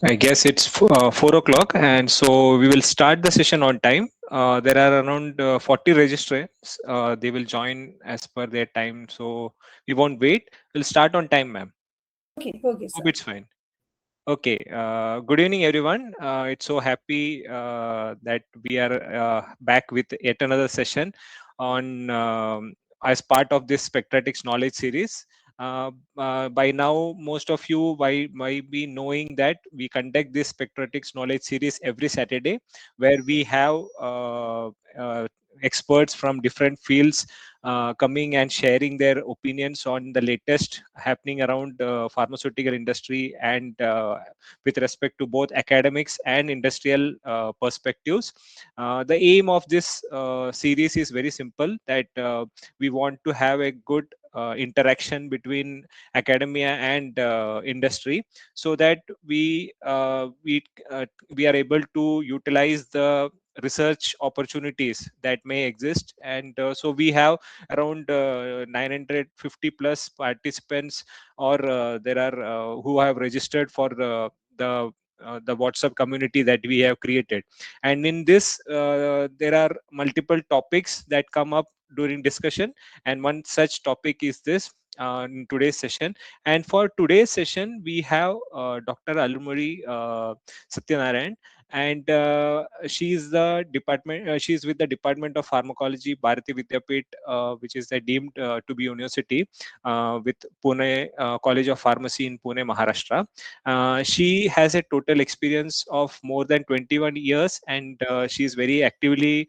I guess it's 4 o'clock, and so we will start the session on time. There are around 40 registrants. They will join as per their time, so we won't wait. We'll start on time, ma'am. Okay, sir. Hope it's fine. Okay. Good evening, everyone. It's so happy that we are back with yet another session on as part of this Spectratix Knowledge Series. By now, most of you might be knowing that we conduct this Spectratix Knowledge Series every Saturday, where we have experts from different fields coming and sharing their opinions on the latest happening around pharmaceutical industry and with respect to both academics and industrial perspectives. The aim of this series is very simple, that we want to have a good interaction between academia and industry, so that we are able to utilize the research opportunities that may exist. And so we have around 950 plus participants, or there are who have registered for the WhatsApp community that we have created. And in this there are multiple topics that come up during discussion, and one such topic is this in today's session. And for today's session we have Dr. Alumuri Satyanarayan, and she is the department. She is with the Department of Pharmacology, Bharati Vidyapit, which is the deemed to be university with Pune College of Pharmacy in Pune, Maharashtra. She has a total experience of more than 21 years, and she is very actively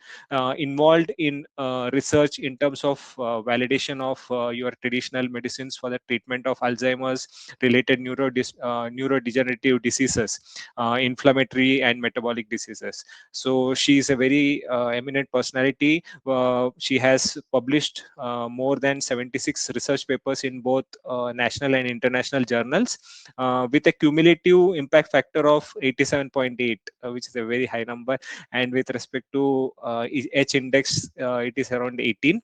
involved in research in terms of validation of your traditional medicines for the treatment of Alzheimer's related neurodegenerative diseases, inflammatory and metabolic diseases. So she is a very eminent personality. She has published more than 76 research papers in both national and international journals, with a cumulative impact factor of 87.8, which is a very high number. And with respect to H index, it is around 18.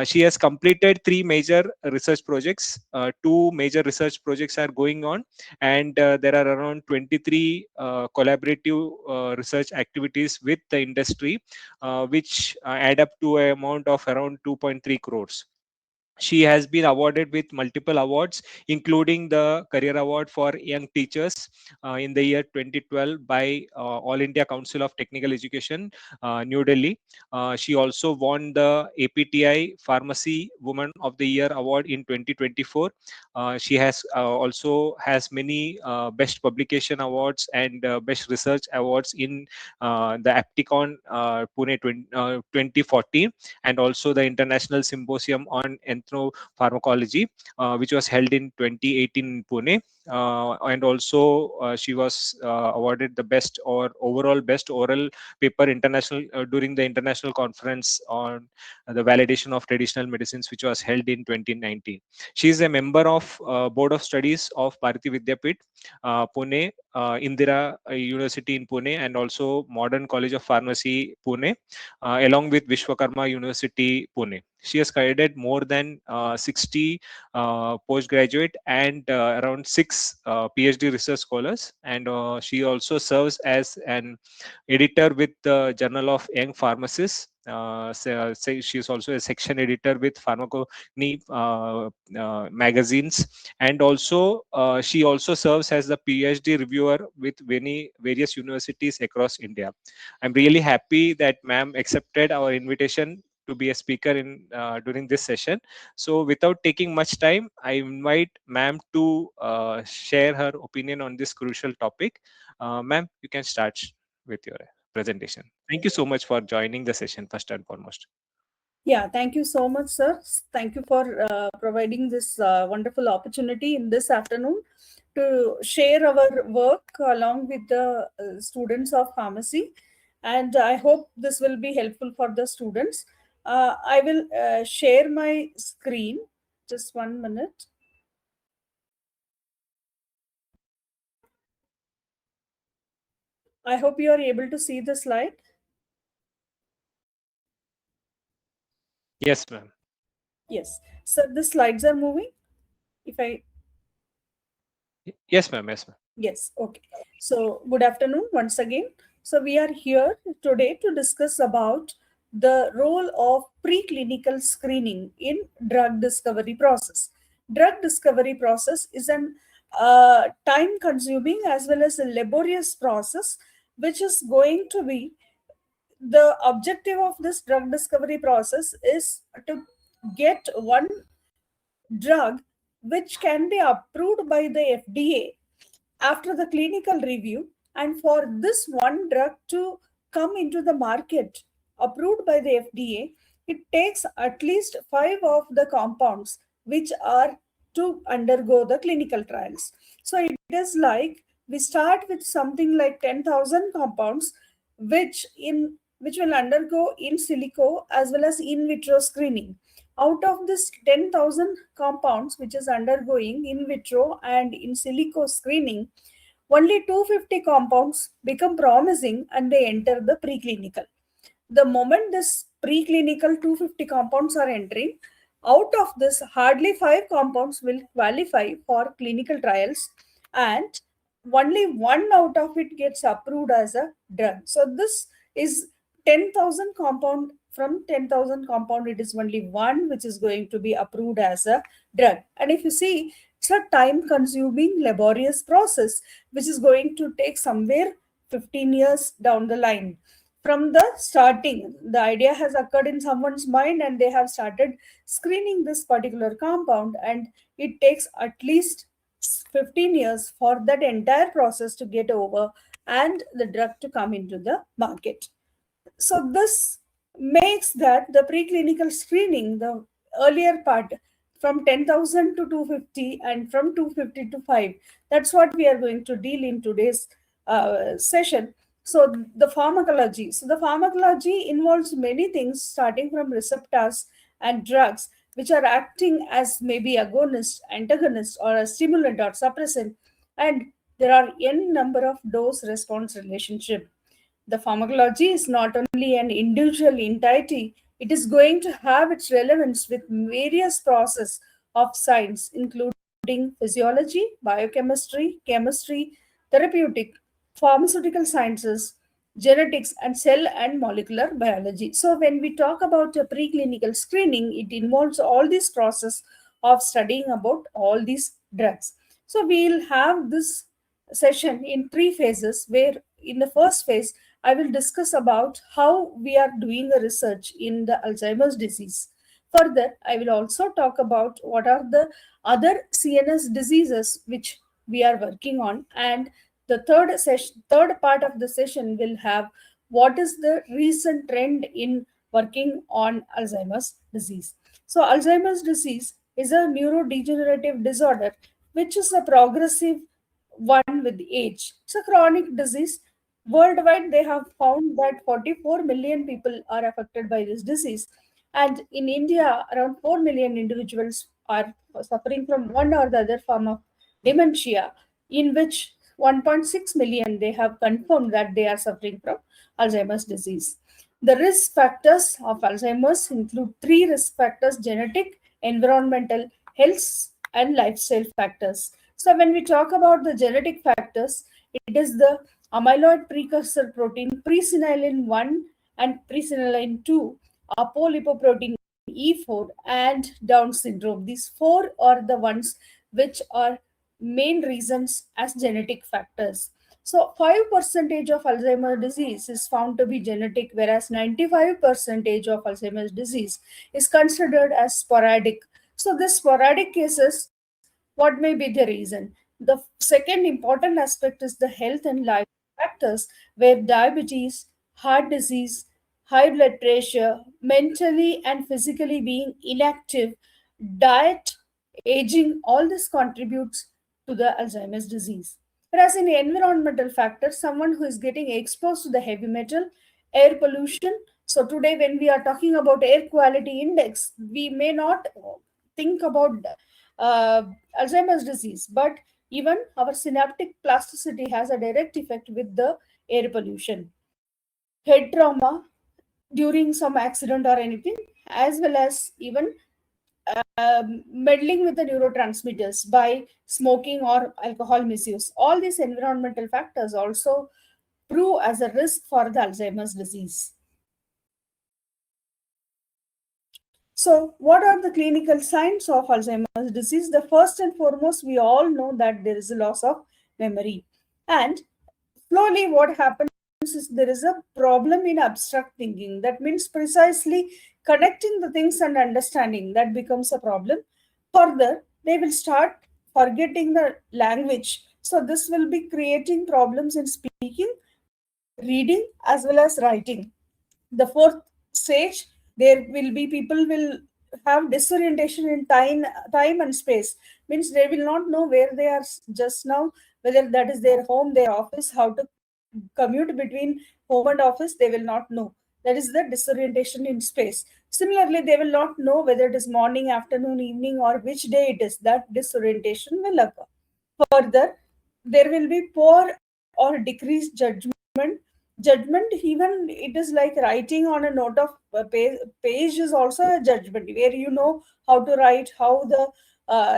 She has completed 3 major research projects. 2 major research projects are going on, and there are around 23 collaborative research activities with the industry, which add up to an amount of around 2.3 crores. She has been awarded with multiple awards, including the Career Award for Young Teachers in the year 2012 by All India Council of Technical Education, New Delhi. She also won the APTI Pharmacy Woman of the Year Award in 2024. She has also has many Best Publication Awards and Best Research Awards in the Apticon Pune 2014, and also the International Symposium on Pharmacology, which was held in 2018 in Pune. And also she was awarded the best or overall best oral paper international during the international conference on the validation of traditional medicines, which was held in 2019. She is a member of Board of Studies of Bharati Vidyapit, Pune, Indira University in Pune, and also Modern College of Pharmacy, Pune, along with Vishwakarma University, Pune. She has guided more than 60 postgraduate and around 6 PhD research scholars, and she also serves as an editor with the Journal of Young Pharmacists. She is also a section editor with Pharmacogny magazines, and also she also serves as the PhD reviewer with many various universities across India. I'm really happy that ma'am accepted our invitation to be a speaker in during this session. So without taking much time, I invite ma'am to share her opinion on this crucial topic. Ma'am, you can start with your presentation. Thank you so much for joining the session first and foremost. Yeah, thank you so much, sir. Thank you for providing this wonderful opportunity in this afternoon to share our work along with the students of pharmacy. And I hope this will be helpful for the students. I will share my screen. Just 1 minute. I hope you are able to see the slide. Yes, ma'am. Yes. So the slides are moving. If I Yes, ma'am. Yes, ma'am. Yes, okay. So, good afternoon once again. So, we are here today to discuss about the role of preclinical screening in drug discovery process. Drug discovery process is an time consuming as well as a laborious process, which is going to be the objective of this drug discovery process is to get one drug which can be approved by the FDA after the clinical review, and for this one drug to come into the market approved by the FDA, it takes at least 5 of the compounds which are to undergo the clinical trials. So it is like we start with something like 10,000 compounds which will undergo in silico as well as in vitro screening. Out of this 10,000 compounds which is undergoing in vitro and in silico screening, only 250 compounds become promising and they enter the preclinical. The moment this preclinical 250 compounds are entering, out of this, hardly 5 compounds will qualify for clinical trials, and only one out of it gets approved as a drug. So, this is 10,000 compound. From 10,000 compound, it is only one which is going to be approved as a drug. And if you see, it's a time consuming, laborious process which is going to take somewhere 15 years down the line. From the starting, the idea has occurred in someone's mind and they have started screening this particular compound, and it takes at least 15 years for that entire process to get over and the drug to come into the market. So this makes that the preclinical screening, the earlier part, from 10,000 to 250 and from 250 to 5, that's what we are going to deal in today's session. So the pharmacology. So the pharmacology involves many things, starting from receptors and drugs, which are acting as maybe agonist, antagonist, or a stimulant or suppressant. And there are n number of dose-response relationship. The pharmacology is not only an individual entity, it is going to have its relevance with various processes of science, including physiology, biochemistry, chemistry, therapeutic, pharmaceutical sciences, genetics, and cell and molecular biology. So when we talk about a preclinical screening, it involves all these process of studying about all these drugs. So we'll have this session in 3 phases, where in the first phase I will discuss about how we are doing a research in the Alzheimer's disease. Further, I will also talk about what are the other CNS diseases which we are working on, and the third part of the session will have what is the recent trend in working on Alzheimer's disease. So Alzheimer's disease is a neurodegenerative disorder which is a progressive one with age. It's a chronic disease. Worldwide, they have found that 44 million people are affected by this disease. And in India, around 4 million individuals are suffering from one or the other form of dementia, in which 1.6 million they have confirmed that they are suffering from Alzheimer's disease. The risk factors of Alzheimer's include 3 risk factors: genetic, environmental, health, and lifestyle factors. So, when we talk about the genetic factors, it is the amyloid precursor protein presenilin 1 and presenilin 2, apolipoprotein E4, and Down syndrome. These four are the ones which are main reasons as genetic factors. So 5% of Alzheimer's disease is found to be genetic, whereas 95% of Alzheimer's disease is considered as sporadic. So this sporadic cases, what may be the reason? The second important aspect is the health and life factors, where diabetes, heart disease, high blood pressure, mentally and physically being inactive, diet, aging, all this contributes to the Alzheimer's disease. Whereas in environmental factors, someone who is getting exposed to the heavy metal, air pollution. So today, when we are talking about air quality index, we may not think about uh, Alzheimer's disease, but even our synaptic plasticity has a direct effect with the air pollution. Head trauma during some accident or anything, as well as even meddling with the neurotransmitters by smoking or alcohol misuse. All these environmental factors also prove as a risk for the Alzheimer's disease. So, what are the clinical signs of Alzheimer's disease? The first and foremost, we all know that there is a loss of memory. And slowly, what happens is there is a problem in abstract thinking. That means precisely connecting the things and understanding that becomes a problem. Further, they will start forgetting the language. So, this will be creating problems in speaking, reading, as well as writing. The fourth stage, there will be people will have disorientation in time and space. Means they will not know where they are just now, whether that is their home, their office, how to commute between home and office, they will not know. That is the disorientation in space. Similarly, they will not know whether it is morning, afternoon, evening, or which day it is. That disorientation will occur. Further, there will be poor or decreased judgment. Even it is like writing on a note of page is also a judgment, where you know how to write, how the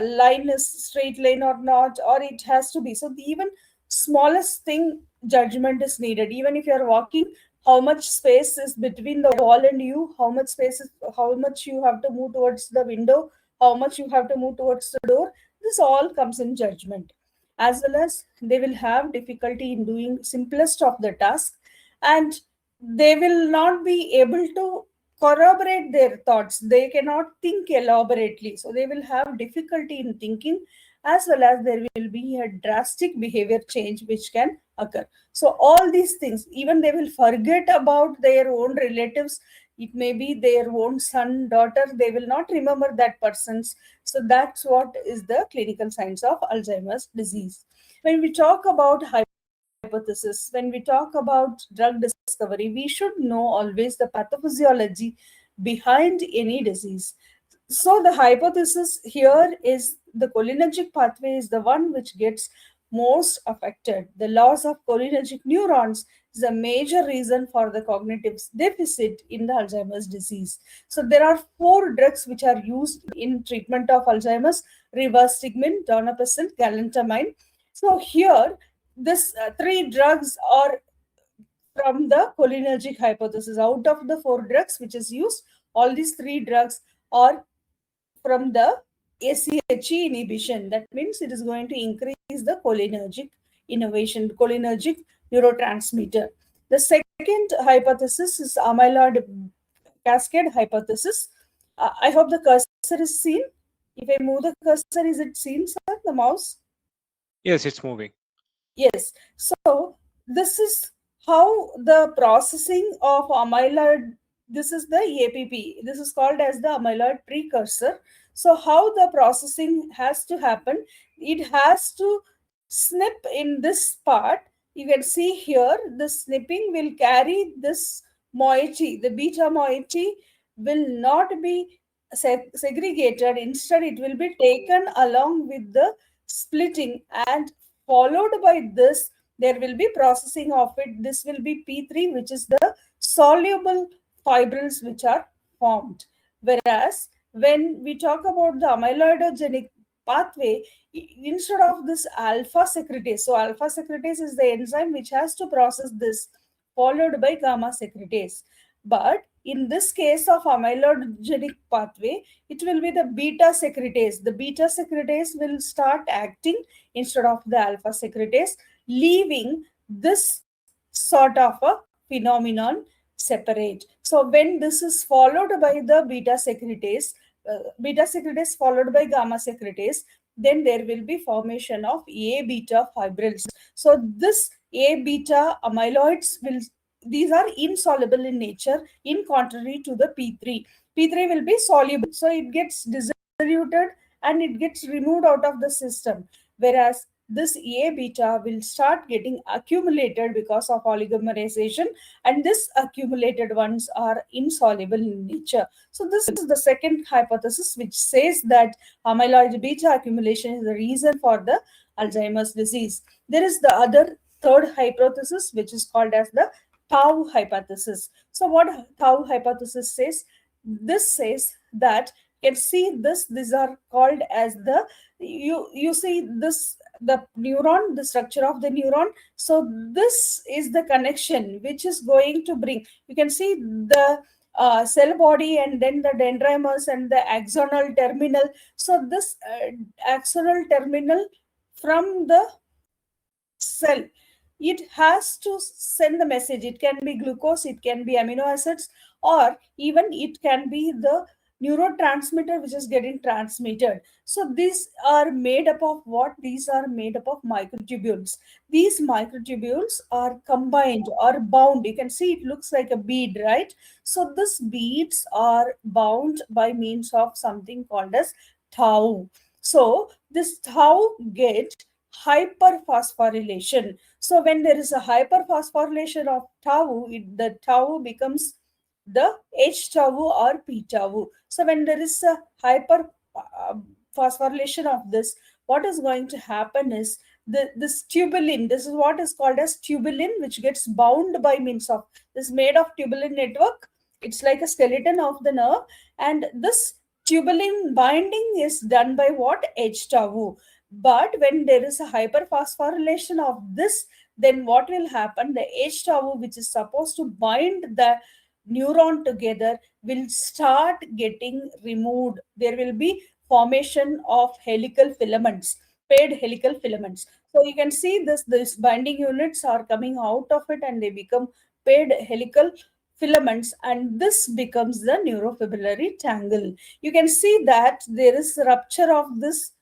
line is straight line or not, or it has to be. So even smallest thing, judgment is needed. Even if you are walking, how much space is between the wall and you, how much space is, how much you have to move towards the window, how much you have to move towards the door. This all comes in judgment. As well as they will have difficulty in doing simplest of the task, and they will not be able to corroborate their thoughts. They cannot think elaborately, so they will have difficulty in thinking, as well as there will be a drastic behavior change which can occur. So all these things, even they will forget about their own relatives. It may be their own son, daughter, they will not remember that person's. So that's what is the clinical signs of Alzheimer's disease. When we talk about hypothesis, when we talk about drug discovery, we should know always the pathophysiology behind any disease. So the hypothesis here is the cholinergic pathway is the one which gets most affected. The loss of cholinergic neurons is a major reason for the cognitive deficit in the Alzheimer's disease. So there are 4 drugs which are used in treatment of Alzheimer's: rivastigmine, donepezil, galantamine. So here, this 3 drugs are from the cholinergic hypothesis. Out of the 4 drugs which is used, all these 3 drugs are from the ACHE inhibition. That means it is going to increase the cholinergic cholinergic neurotransmitter. The second hypothesis is amyloid cascade hypothesis. I hope the cursor is seen. If I move the cursor, is it seen, sir, the mouse? Yes, it's moving. Yes. So this is how the processing of amyloid, this is the APP. This is called as the amyloid precursor. So how the processing has to happen, it has to snip in this part. You can see here, the snipping will carry this moiety. The beta moiety will not be segregated. Instead, it will be taken along with the splitting, and followed by this, there will be processing of it. This will be P3, which is the soluble fibrils which are formed. Whereas when we talk about the amyloidogenic pathway, instead of this alpha secretase, so alpha secretase is the enzyme which has to process this, followed by gamma secretase. But in this case of amyloidogenic pathway, it will be the beta secretase. The beta secretase will start acting instead of the alpha secretase, leaving this sort of a phenomenon separate. So when this is followed by the beta secretase followed by gamma secretase, then there will be formation of A beta fibrils. So this A beta amyloids will, these are insoluble in nature, in contrary to the P3. P3 will be soluble, so it gets diluted and it gets removed out of the system. Whereas this A beta will start getting accumulated because of oligomerization, and this accumulated ones are insoluble in nature. So this is the second hypothesis, which says that amyloid beta accumulation is the reason for the Alzheimer's disease. There is the other third hypothesis, which is called as the tau hypothesis. So what tau hypothesis says? This says that can see this. These are called as the, you see this, the neuron, the structure of the neuron. So this is the connection which is going to bring, you can see the cell body, and then the dendrimers and the axonal terminal. So this axonal terminal from the cell, it has to send the message. It can be glucose, it can be amino acids, or even it can be the neurotransmitter which is getting transmitted. So these are made up of what? These are made up of microtubules. These microtubules are combined or bound. You can see it looks like a bead, right? So these beads are bound by means of something called as tau. So this tau get hyperphosphorylation. So when there is a hyperphosphorylation of tau, the tau becomes the H tau or P tau. So when there is a hyper phosphorylation of this, what is going to happen is this tubulin, this is what is called as tubulin, which gets bound by means of, this made of tubulin network. It's like a skeleton of the nerve, and this tubulin binding is done by what? H tau. But when there is a hyperphosphorylation of this, then what will happen? The H tau, which is supposed to bind the neuron together, will start getting removed. There will be formation of helical filaments, paired helical filaments. So you can see this binding units are coming out of it, and they become paired helical filaments, and this becomes the neurofibrillary tangle. You can see that there is rupture of this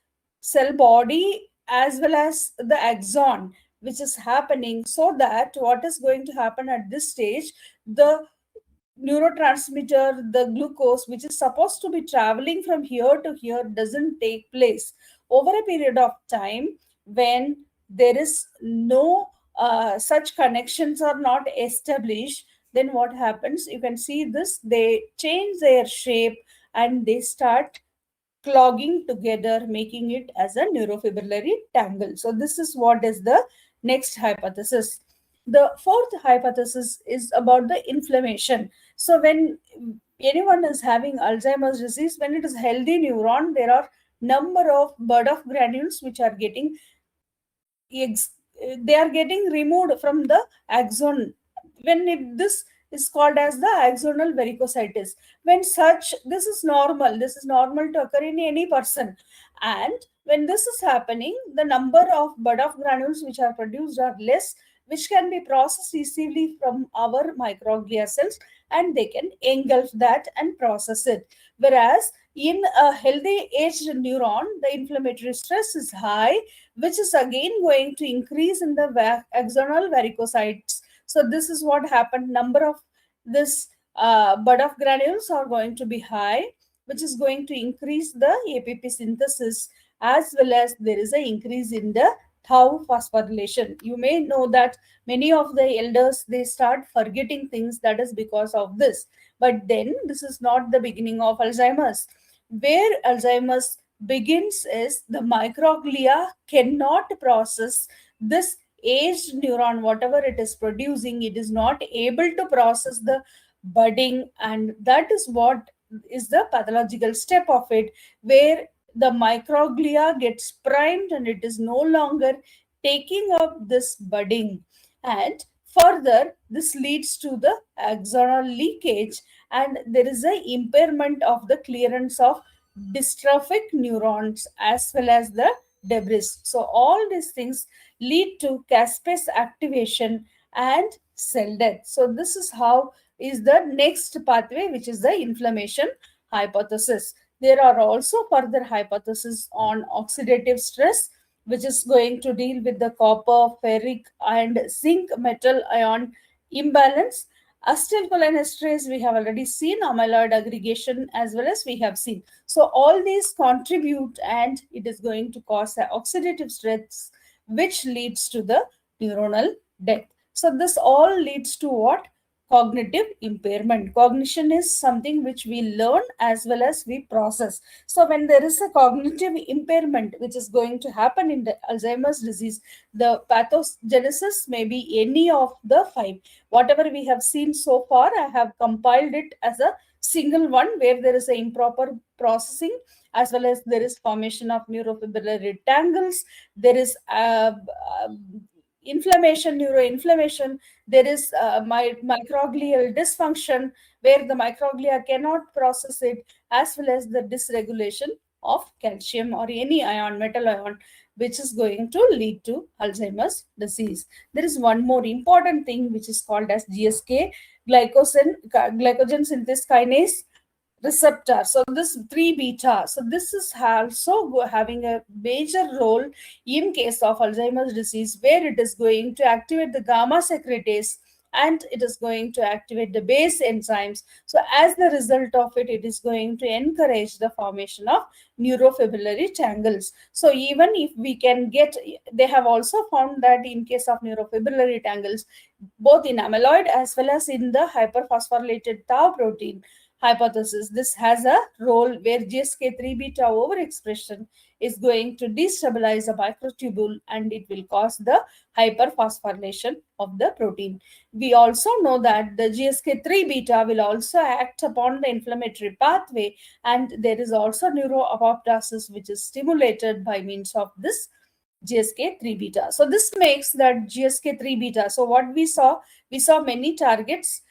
cell body as well as the axon which is happening, so that what is going to happen at this stage, the neurotransmitter, the glucose, which is supposed to be traveling from here to here, doesn't take place. Over a period of time, when there is no such connections are not established, then what happens? You can see this, they change their shape and they start clogging together, making it as a neurofibrillary tangle. So this is what is the next hypothesis. The fourth hypothesis is about the inflammation. So when anyone is having Alzheimer's disease, when it is healthy neuron, there are number of Burden granules which are getting they are getting removed from the axon. When this is called as the axonal varicositis. When such, this is normal, this is normal to occur in any person, and when this is happening, the number of Burden granules which are produced are less, which can be processed easily from our microglia cells, and they can engulf that and process it. Whereas in a healthy aged neuron, the inflammatory stress is high, which is again going to increase in the axonal varicocytes. So this is what happened. Number of this bud of granules are going to be high, which is going to increase the APP synthesis, as well as there is an increase in the tau phosphorylation. You may know that many of the elders, they start forgetting things. That is because of this. But then this is not the beginning of Alzheimer's. Where Alzheimer's begins is the microglia cannot process this aged neuron, whatever it is producing, it is not able to process the budding, and that is what is the pathological step of it, where the microglia gets primed and it is no longer taking up this budding, and further this leads to the axonal leakage, and there is a impairment of the clearance of dystrophic neurons as well as the debris. So all these things lead to caspase activation and cell death. So this is how is the next pathway, which is the inflammation hypothesis. There are also further hypotheses on oxidative stress, which is going to deal with the copper, ferric, and zinc metal ion imbalance. Acetylcholinesterase, we have already seen, amyloid aggregation as well as we have seen. So all these contribute, and it is going to cause oxidative stress, which leads to the neuronal death. So this all leads to what? Cognitive impairment. Cognition is something which we learn as well as we process. So when there is a cognitive impairment which is going to happen in the Alzheimer's disease, the pathogenesis may be any of the five. Whatever we have seen so far, I have compiled it as a single one where there is a improper processing, as well as there is formation of neurofibrillary tangles, there is inflammation, neuroinflammation, there is microglial dysfunction where the microglia cannot process it, as well as the dysregulation of calcium or any ion, metal ion, which is going to lead to Alzheimer's disease. There is one more important thing which is called as GSK, glycogen synthase kinase receptor. So this 3 beta, so this is also having a major role in case of Alzheimer's disease, where it is going to activate the gamma secretase and it is going to activate the base enzymes. So as the result of it, it is going to encourage the formation of neurofibrillary tangles. So even if we can get, they have also found that in case of neurofibrillary tangles, both in amyloid as well as in the hyperphosphorylated tau protein hypothesis, this has a role where GSK3 beta overexpression is going to destabilize a microtubule and it will cause the hyperphosphorylation of the protein. We also know that the GSK3 beta will also act upon the inflammatory pathway, and there is also neuroapoptosis which is stimulated by means of this GSK3 beta. So this makes that GSK3 beta. So what we saw many targets,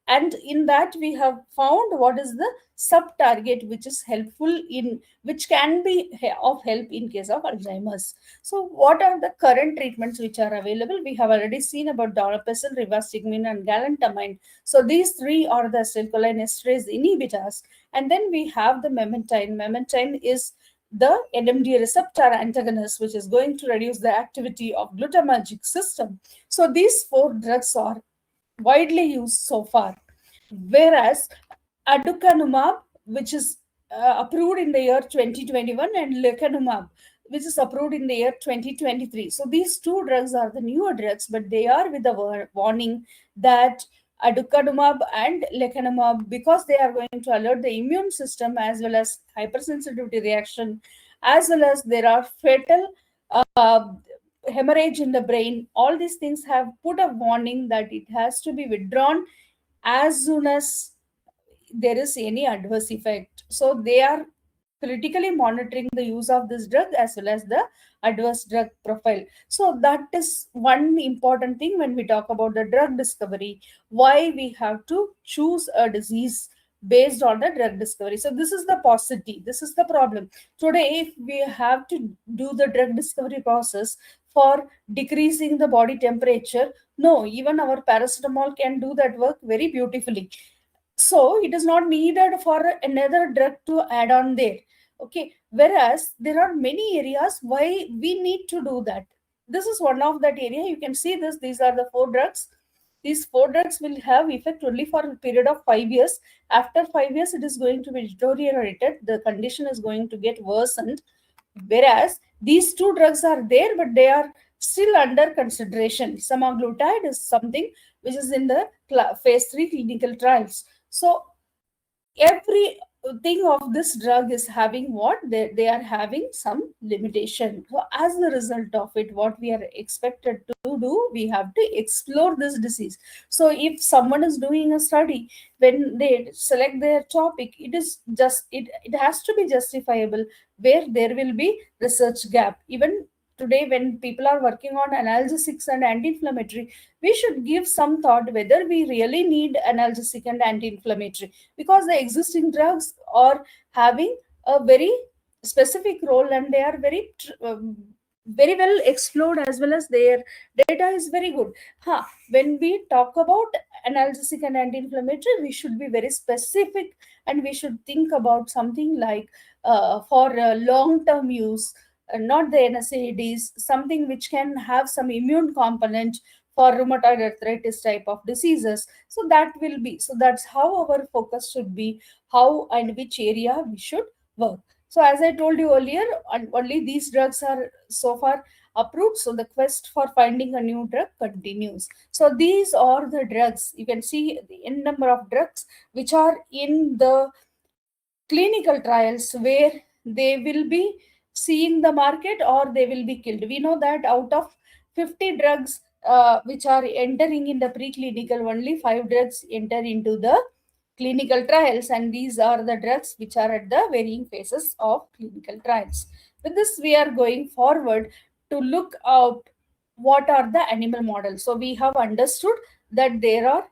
and in that we have found what is the sub target which is helpful in, which can be of help in case of Alzheimer's. So what are the current treatments which are available? We have already seen about donepezil, rivastigmine and galantamine. So these three are the acetylcholinesterase inhibitors, and then we have the memantine is the NMDA receptor antagonist, which is going to reduce the activity of glutamagic system. So these four drugs are widely used so far, whereas aducanumab, which is approved in the year 2021, and lecanemab, which is approved in the year 2023. So these two drugs are the newer drugs, but they are with the warning that aducanumab and lecanemab, because they are going to alert the immune system as well as hypersensitivity reaction, as well as there are fatal uh, hemorrhage in the brain. All these things have put a warning that it has to be withdrawn as soon as there is any adverse effect. So they are critically monitoring the use of this drug as well as the adverse drug profile. So that is one important thing when we talk about the drug discovery, why we have to choose a disease based on the drug discovery. So this is the paucity, this is the problem today. If we have to do the drug discovery process for decreasing the body temperature, no, even our paracetamol can do that work very beautifully. So it is not needed for another drug to add on there. Okay, whereas there are many areas why we need to do that. This is one of that area. You can see this, these are the four drugs. These four drugs will have effect only for a period of 5 years. After 5 years, it is going to be deteriorated, the condition is going to get worsened, whereas these two drugs are there but they are still under consideration. Semaglutide is something which is in the phase 3 clinical trials. So everything of this drug is having what they are having some limitation. So as the result of it, what we are expected to do, we have to explore this disease. So if someone is doing a study, when they select their topic, it is just it has to be justifiable, where there will be research gap. Even today when people are working on analgesics and anti-inflammatory, we should give some thought whether we really need analgesic and anti-inflammatory, because the existing drugs are having a very specific role and they are very well explored, as well as their data is very good. When we talk about analgesic and anti-inflammatory, we should be very specific, and we should think about something like for long-term use, not the NSAIDs, something which can have some immune component for rheumatoid arthritis type of diseases. So that will be, so that's how our focus should be, how and which area we should work. So as I told you earlier, only these drugs are so far approved. So the quest for finding a new drug continues. So these are the drugs. You can see the n number of drugs which are in the clinical trials, where they will be seeing the market or they will be killed. We know that out of 50 drugs which are entering in the preclinical, only 5 drugs enter into the clinical trials, and these are the drugs which are at the varying phases of clinical trials. With this, we are going forward to look out what are the animal models. So we have understood that there are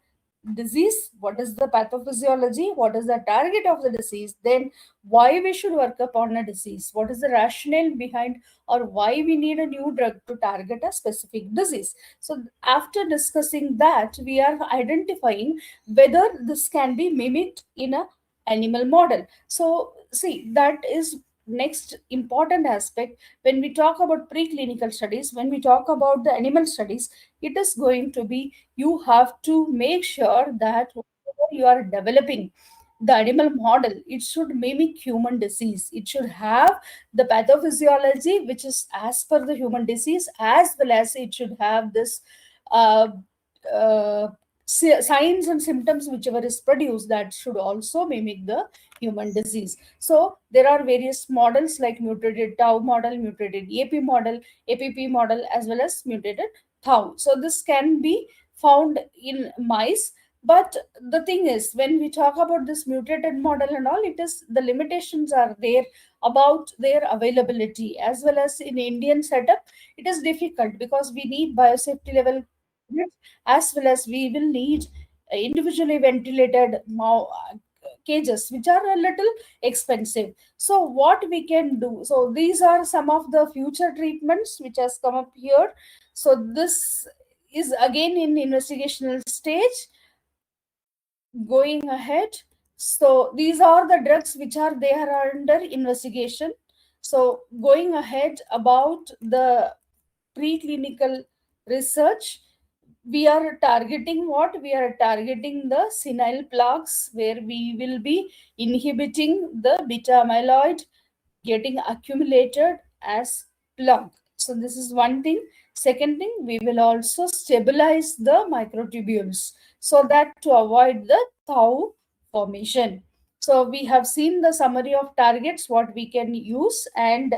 disease, what is the pathophysiology, what is the target of the disease, then why we should work upon a disease, what is the rationale behind, or why we need a new drug to target a specific disease. So after discussing that, we are identifying whether this can be mimicked in a animal model. So see, that is next important aspect. When we talk about preclinical studies, when we talk about the animal studies, it is going to be, you have to make sure that whatever you are developing, the animal model, it should mimic human disease. It should have the pathophysiology which is as per the human disease, as well as it should have this uh, uh, signs and symptoms whichever is produced, that should also mimic the human disease. So there are various models like mutated tau model, mutated app model, as well as mutated tau. So this can be found in mice. But the thing is, when we talk about this mutated model and all, it is, the limitations are there about their availability, as well as in Indian setup it is difficult because we need biosafety level, as well as we will need individually ventilated cages which are a little expensive. So what we can do, so these are some of the future treatments which has come up here. So this is again in investigational stage, going ahead. So these are the drugs which are there under investigation. So going ahead about the preclinical research, we are targeting what? We are targeting the senile plaques, where we will be inhibiting the beta amyloid getting accumulated as plaque. So this is one thing. Second thing, we will also stabilize the microtubules so that to avoid the tau formation. So we have seen the summary of targets what we can use, and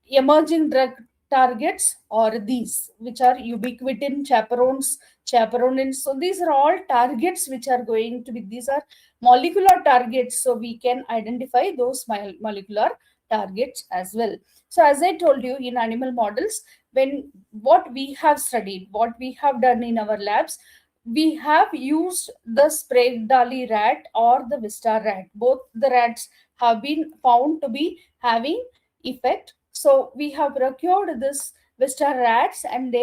emerging drug targets are these, which are ubiquitin, chaperonins. So these are all targets which are going to be, these are molecular targets. So we can identify those molecular targets as well. So as I told you, in animal models, when what we have studied, what we have done in our labs, we have used the Sprague-Dawley rat or the Vista rat. Both the rats have been found to be having effect. So we have procured this Vista rats, and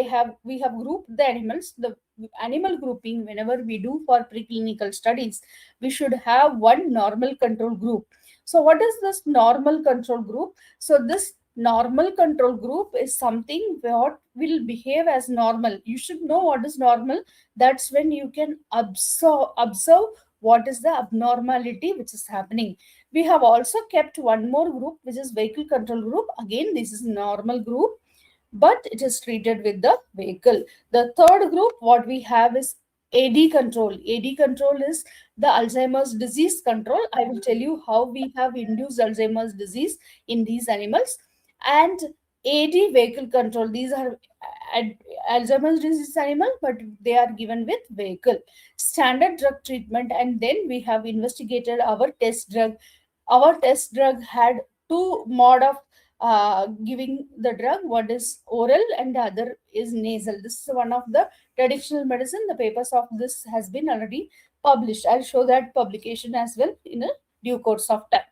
we have grouped the animals. The animal grouping, whenever we do for preclinical studies, we should have one normal control group. So what is this normal control group? So this normal control group is something what will behave as normal. You should know what is normal. That's when you can observe what is the abnormality which is happening. We have also kept one more group, which is vehicle control group. Again, this is normal group, but it is treated with the vehicle. The third group, what we have is AD control. AD control is the Alzheimer's disease control. I will tell you how we have induced Alzheimer's disease in these animals. And AD vehicle control, these are Alzheimer's disease animal, but they are given with vehicle. Standard drug treatment, and then we have investigated our test drug. Our test drug had two mode of giving the drug. One is oral and the other is nasal. This is one of the traditional medicine. The papers of this has been already published. I'll show that publication as well in a due course of time.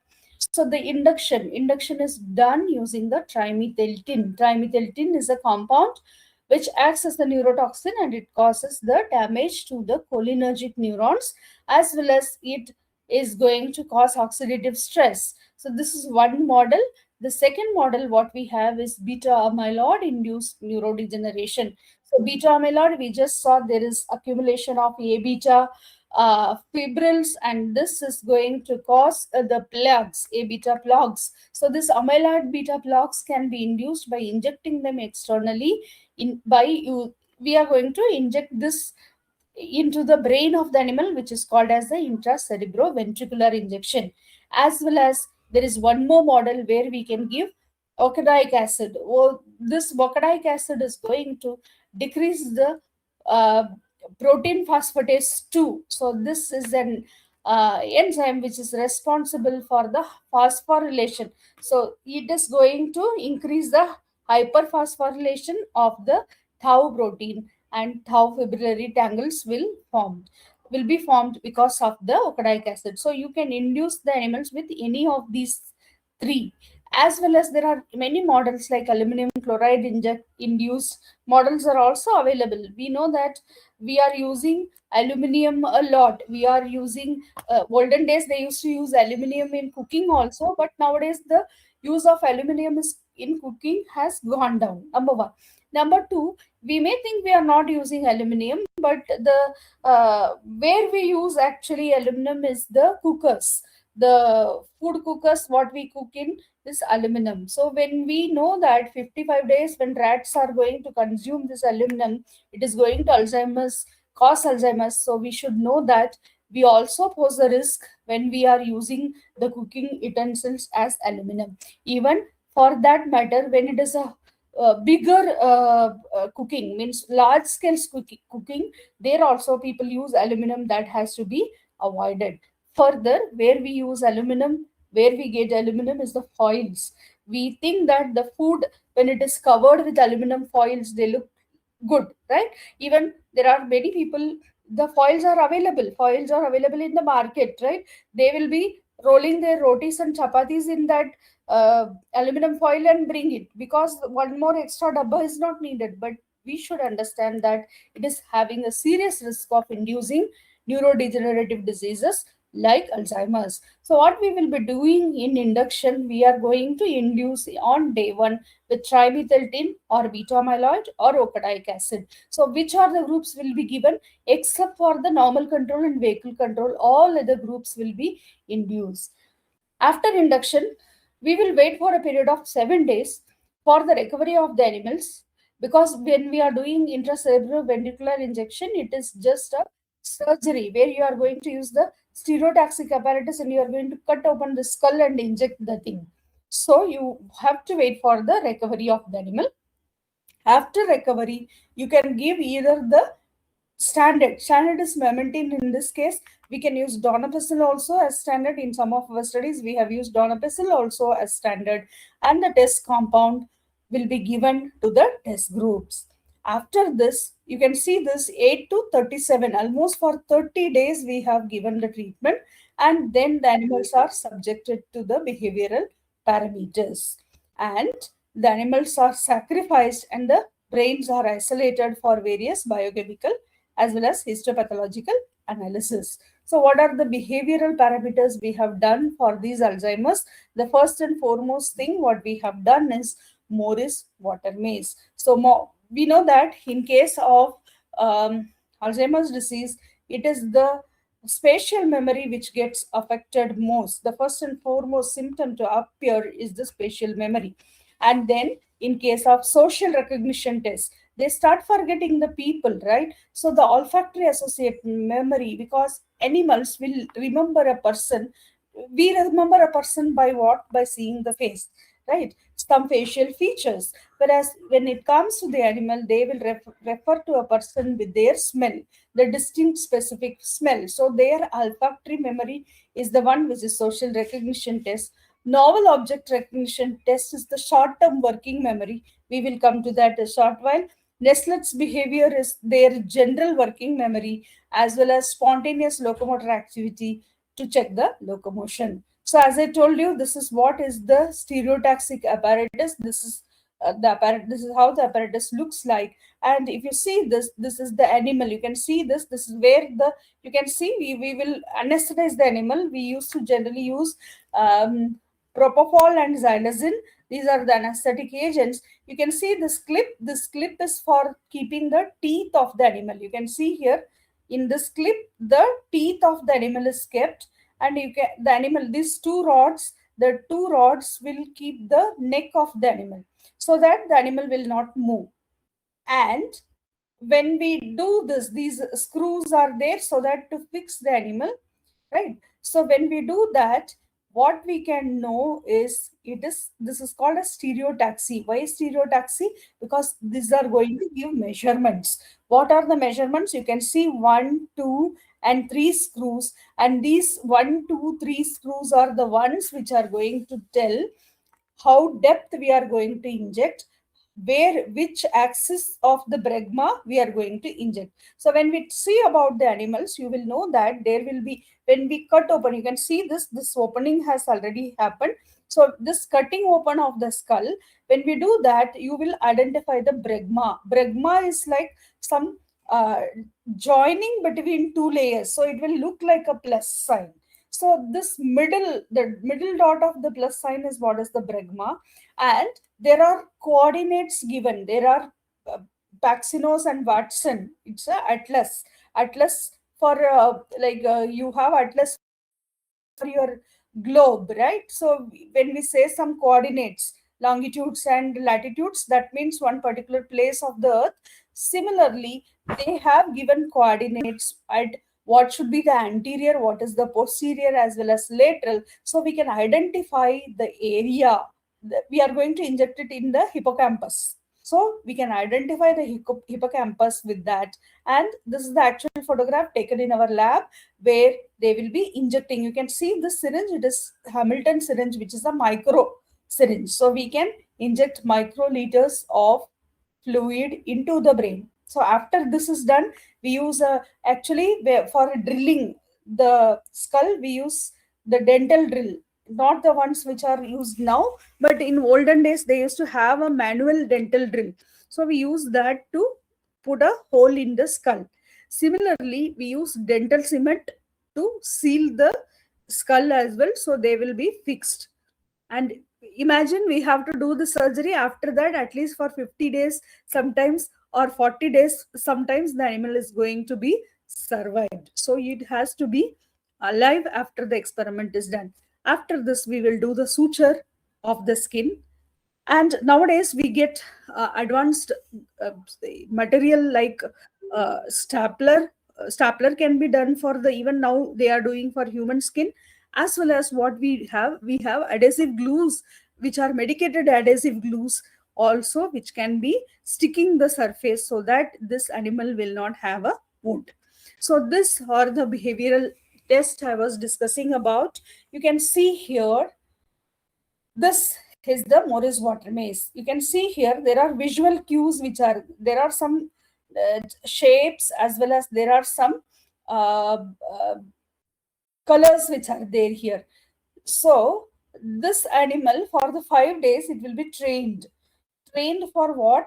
So the induction is done using the trimethyl-tin. Trimethyl-tin is a compound which acts as the neurotoxin, and it causes the damage to the cholinergic neurons, as well as it is going to cause oxidative stress. So this is one model. The second model what we have is beta amyloid induced neurodegeneration. So beta amyloid, we just saw there is accumulation of A beta fibrils, and this is going to cause the plaques, A beta plaques. So this amyloid beta plaques can be induced by injecting them externally. We are going to inject this into the brain of the animal, which is called as the intracerebroventricular injection. As well as there is one more model where we can give bocadic acid. Well, this bocadic acid is going to decrease the uh, protein phosphatase 2. So this is an enzyme which is responsible for the phosphorylation. So it is going to increase the hyperphosphorylation of the tau protein, and tau fibrillary tangles will be formed because of the okadaic acid. So you can induce the animals with any of these three. As well as there are many models like aluminum chloride inject induced models are also available. We know that we are using aluminum a lot. We are using olden days they used to use aluminum in cooking also, but nowadays the use of aluminum is in cooking has gone down. Number one. Number two, we may think we are not using aluminum, but the where we use actually aluminum is the cookers, the food cookers what we cook in is aluminum. So when we know that 55 days when rats are going to consume this aluminum, it is going to Alzheimer's, cause Alzheimer's. So we should know that we also pose a risk when we are using the cooking utensils as aluminum. Even for that matter, when it is a bigger cooking, means large scale cooking, there also people use aluminum, that has to be avoided. Further, where we use aluminum, where we get aluminum is the foils. We think that the food, when it is covered with aluminum foils, they look good, right? Even there are many people, the foils are available in the market, right? They will be rolling their rotis and chapatis in that aluminum foil and bring it, because one more extra dabba is not needed. But we should understand that it is having a serious risk of inducing neurodegenerative diseases like Alzheimer's. So, what we will be doing in induction, we are going to induce on day one with trimethyltin or beta amyloid or okadaic acid. So, which are the groups will be given? Except for the normal control and vehicle control, all other groups will be induced. After induction, we will wait for a period of 7 days for the recovery of the animals, because when we are doing intracerebral ventricular injection, it is just a surgery where you are going to use the stereotaxic apparatus and you are going to cut open the skull and inject the thing. So you have to wait for the recovery of the animal. After recovery, you can give either the standard is memantine. In this case, we can use donepezil also as standard. In some of our studies, we have used donepezil also as standard, and the test compound will be given to the test groups. After this, you can see this 8 to 37, almost for 30 days we have given the treatment, and then the animals are subjected to the behavioral parameters, and the animals are sacrificed and the brains are isolated for various biochemical as well as histopathological analysis. So, what are the behavioral parameters we have done for these Alzheimer's? The first and foremost thing what we have done is Morris water maze. So, we know that in case of Alzheimer's disease, it is the spatial memory which gets affected most. The first and foremost symptom to appear is the spatial memory. And then in case of social recognition test, they start forgetting the people, right? So the olfactory associate memory, because animals will remember a person. We remember a person by what? By seeing the face, right? Some facial features. Whereas when it comes to the animal, they will refer to a person with their smell, the distinct specific smell. So their olfactory memory is the one which is social recognition test. Novel object recognition test is the short-term working memory. We will come to that a short while. Nestlet's behavior is their general working memory as well as spontaneous locomotor activity to check the locomotion. So as I told you, this is what is the stereotaxic apparatus. This is the apparatus. This is how the apparatus looks like. And if you see this, this is the animal. You can see this. This is where the you can see we will anesthetize the animal. We used to generally use propofol and xylazine. These are the anesthetic agents. You can see this clip. This clip is for keeping the teeth of the animal. You can see here in this clip, the teeth of the animal is kept, and you can the animal, these the two rods will keep the neck of the animal so that the animal will not move. And when we do this, these screws are there so that to fix the animal, right? So when we do that, what we can know is this is called a stereotaxy. Why stereotaxy? Because these are going to give measurements. What are the measurements? You can see 1, 2, and 3 screws, and these 1, 2, 3 screws are the ones which are going to tell how depth we are going to inject, where which axis of the bregma we are going to inject. So when we see about the animals, you will know that there will be, when we cut open, you can see this opening has already happened. So this cutting open of the skull, when we do that, you will identify the bregma is like some joining between two layers, so it will look like a plus sign. So this the middle dot of the plus sign is what is the bregma. And there are coordinates given. There are uh, Paxinos and Watson. It's a atlas. Atlas for you have atlas for your globe, right? So when we say some coordinates, longitudes and latitudes, that means one particular place of the Earth. Similarly, they have given coordinates at what should be the anterior, what is the posterior, as well as lateral, so we can identify the area. We are going to inject it in the hippocampus, so we can identify the hippocampus with that. And this is the actual photograph taken in our lab, where they will be injecting. You can see the syringe, it is Hamilton syringe, which is a micro syringe. So we can inject microliters of fluid into the brain. So after this is done, we use for drilling the skull, we use the dental drill, not the ones which are used now, but in olden days they used to have a manual dental drill. So we use that to put a hole in the skull. Similarly, we use dental cement to seal the skull as well, so they will be fixed. And imagine we have to do the surgery after that, at least for 50 days sometimes, or 40 days sometimes, the animal is going to be survived. So it has to be alive after the experiment is done. After this, we will do the suture of the skin. And nowadays we get advanced uh, material like stapler can be done for the, even now they are doing for human skin. As well as what we have adhesive glues, which are medicated adhesive glues also, which can be sticking the surface so that this animal will not have a wound. So this are the behavioral test I was discussing about. You can see here, this is the Morris water maze. You can see here there are visual cues, which are, there are some shapes, as well as there are some uh, uh, colors which are there here. So this animal, for the 5 days, it will be trained for what?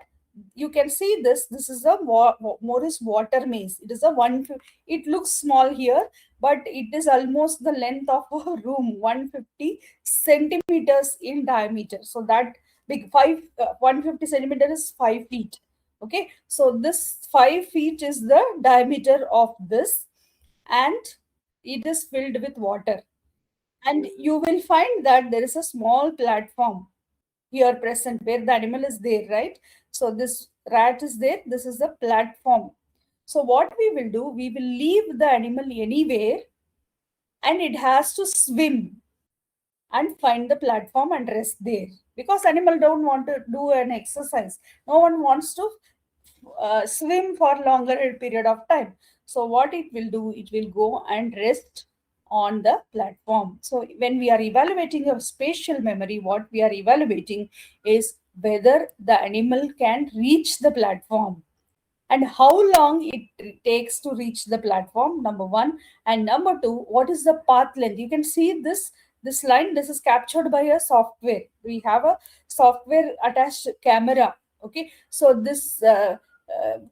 You can see this is a Morris water maze. It is a one, it looks small here, but it is almost the length of a room, 150 centimeters in diameter. So that big, 150 centimeter is 5 feet. Okay, so this 5 feet is the diameter of this, and it is filled with water. And you will find that there is a small platform here present where the animal is there, right? So this rat is there, this is the platform. So what we will do, we will leave the animal anywhere, and it has to swim and find the platform and rest there, because animal don't want to do an exercise. No one wants to swim for longer period of time. So what it will do, it will go and rest on the platform. So when we are evaluating a spatial memory, what we are evaluating is whether the animal can reach the platform, and how long it takes to reach the platform, number one. And number two, what is the path length? You can see this line, this is captured by a software. We have a software attached camera. Okay, so this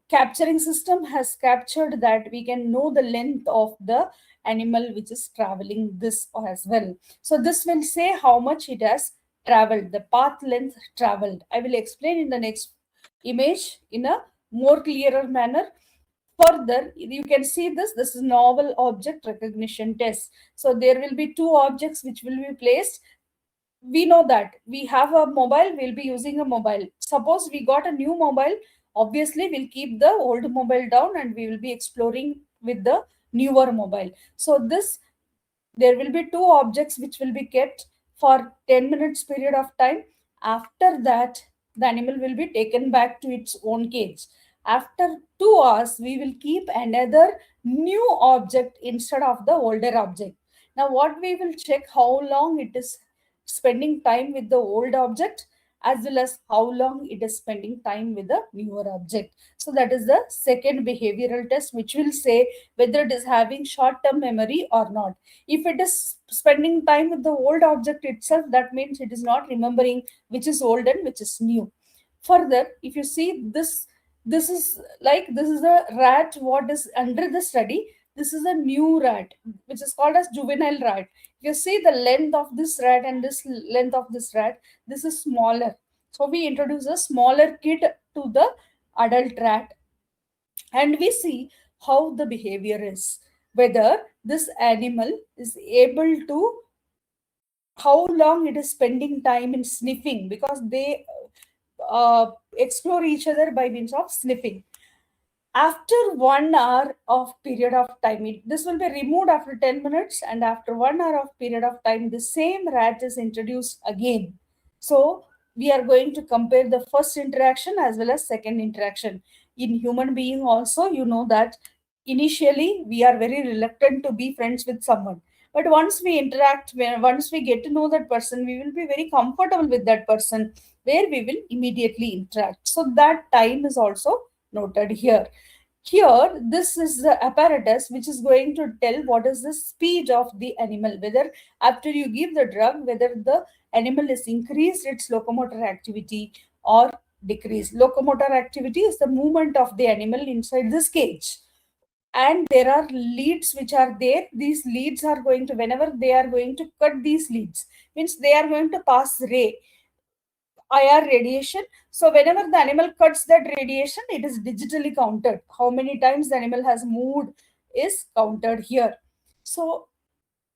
capturing system has captured that we can know the length of the animal which is traveling this as well. So this will say how much it has traveled, the path length traveled. I will explain in the next image in a more clearer manner. Further, you can see this is novel object recognition test. So there will be two objects which will be placed. We know that we have a mobile, we'll be using a mobile. Suppose we got a new mobile, obviously we'll keep the old mobile down and we will be exploring with the newer mobile. So this There will be two objects which will be kept for 10 minutes period of time. After that, the animal will be taken back to its own cage. After 2 hours, we will keep another new object instead of the older object. Now, what we will check, how long it is spending time with the old object, as well as how long it is spending time with the newer object. So that is the second behavioral test, which will say whether it is having short-term memory or not. If it is spending time with the old object itself, that means it is not remembering which is old and which is new. Further, if you see this, this is a rat what is under the study. This is a new rat which is called as juvenile rat. If you see the length of this rat and this length of this rat, this is smaller. So we introduce a smaller kid to the adult rat, and we see how the behavior is, whether this animal is able to, how long it is spending time in sniffing, because they explore each other by means of sniffing. After 1 hour of period of time, this will be removed after 10 minutes, and after 1 hour of period of time, the same rat is introduced again. So we are going to compare the first interaction as well as second interaction. In human being also, you know that initially we are very reluctant to be friends with someone, but once we interact, once we get to know that person, we will be very comfortable with that person, where we will immediately interact. So that time is also noted here. Here, this is the apparatus which is going to tell what is the speed of the animal, whether after you give the drug, whether the animal is increased its locomotor activity or decreased. Locomotor activity is the movement of the animal inside this cage. And there are leads which are there. These leads are going to, whenever they are going to cut these leads, means they are going to pass ray, IR radiation. So whenever the animal cuts that radiation, it is digitally counted. How many times the animal has moved is counted here. So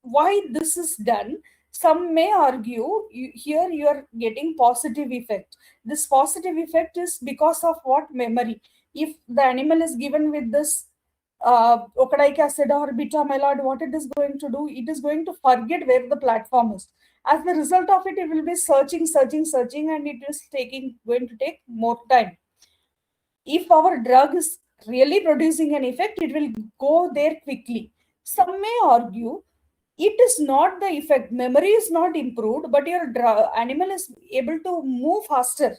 why this is done? Some may argue here you are getting positive effect. This positive effect is because of what? Memory. If the animal is given with this ocadic acid or beta amyloid, what it is going to do? It is going to forget where the platform is. As the result of it, it will be searching, and it is going to take more time. If our drug is really producing an effect, it will go there quickly. Some may argue it is not the effect, memory is not improved, but your animal is able to move faster.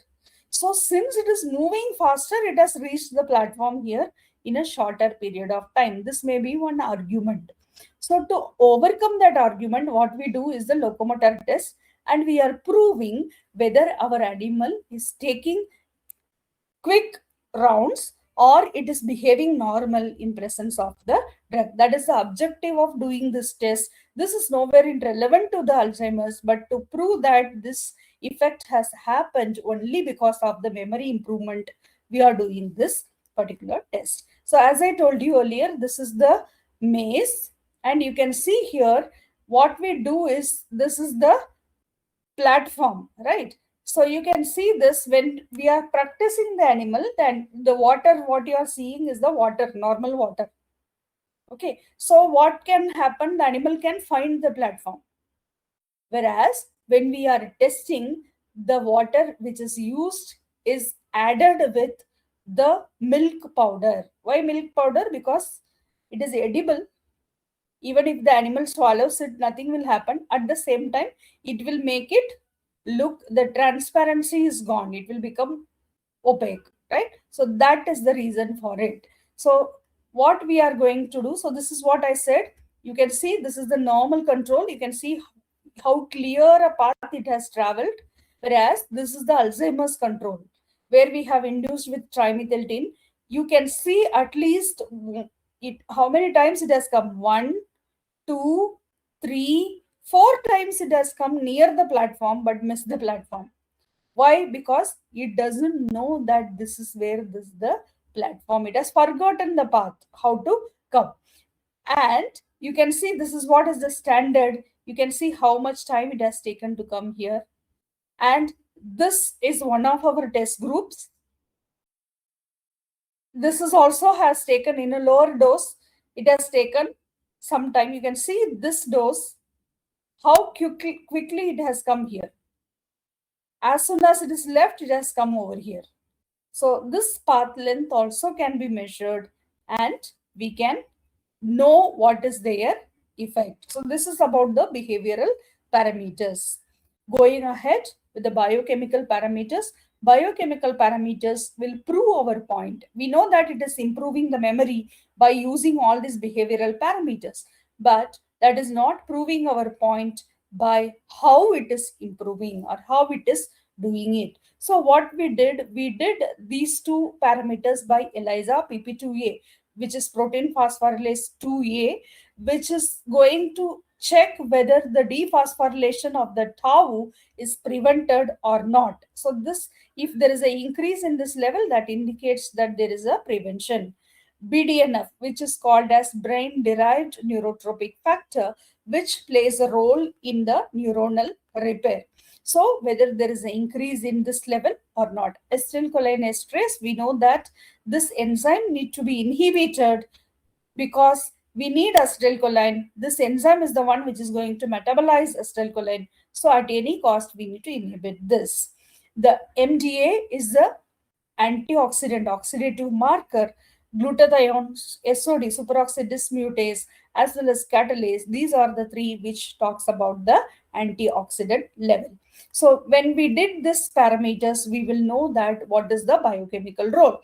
So since it is moving faster, it has reached the platform here in a shorter period of time. This may be one argument. So to overcome that argument, what we do is the locomotor test, and we are proving whether our animal is taking quick rounds or it is behaving normal in presence of the drug. That is the objective of doing this test. This is nowhere relevant to the Alzheimer's, but to prove that this effect has happened only because of the memory improvement, we are doing this particular test. So as I told you earlier, this is the maze, and you can see here what we do is, this is the platform, right? So you can see this when we are practicing the animal, then the water, what you are seeing is the water, normal water. Okay, so what can happen? The animal can find the platform. Whereas when we are testing, the water which is used is added with the milk powder. Why milk powder? Because it is edible. Even if the animal swallows it, nothing will happen. At the same time, it will make it look, the transparency is gone. It will become opaque, right? So that is the reason for it. So what we are going to do, so this is what I said. You can see this is the normal control. You can see how clear a path it has traveled. Whereas this is the Alzheimer's control, where we have induced with trimethyltine. You can see at least it, how many times it has come. 1, 2, 3, 4 times it has come near the platform but missed the platform. Why? Because it doesn't know that this is where this is the platform. It has forgotten the path, how to come. And you can see this is what is the standard. You can see how much time it has taken to come here. And this is one of our test groups. This is also has taken in a lower dose. It has taken sometime. You can see this dose, how quickly it has come here. As soon as it is left, it has come over here. So this path length also can be measured, and we can know what is their effect. So this is about the behavioral parameters. Going ahead with the biochemical parameters, biochemical parameters will prove our point. We know that it is improving the memory by using all these behavioral parameters, but that is not proving our point by how it is improving or how it is doing it. So what we did these two parameters by ELISA PP2A, which is protein phosphorylase 2A, which is going to check whether the dephosphorylation of the tau is prevented or not. So this, if there is an increase in this level, that indicates that there is a prevention. BDNF, which is called as brain derived neurotropic factor, which plays a role in the neuronal repair. So whether there is an increase in this level or not. Acetylcholine esterase, we know that this enzyme need to be inhibited because we need acetylcholine. This enzyme is the one which is going to metabolize acetylcholine. So at any cost, we need to inhibit this. The MDA is the antioxidant oxidative marker, glutathione, SOD, superoxide dismutase, as well as catalase. These are the three which talks about the antioxidant level. So when we did this parameters, we will know that what is the biochemical role.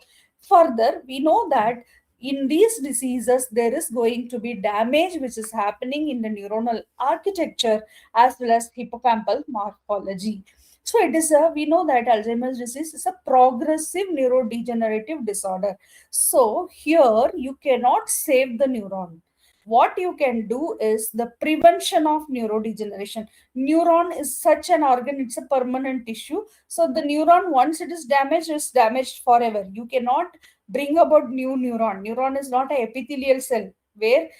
Further, we know that in these diseases, there is going to be damage which is happening in the neuronal architecture as well as hippocampal morphology. So it is we know that Alzheimer's disease is a progressive neurodegenerative disorder. So here you cannot save the neuron. What you can do is the prevention of neurodegeneration. Neuron is such an organ, it's a permanent tissue. So the neuron, once it is damaged forever. You cannot bring about new neuron. Neuron is not an epithelial cell where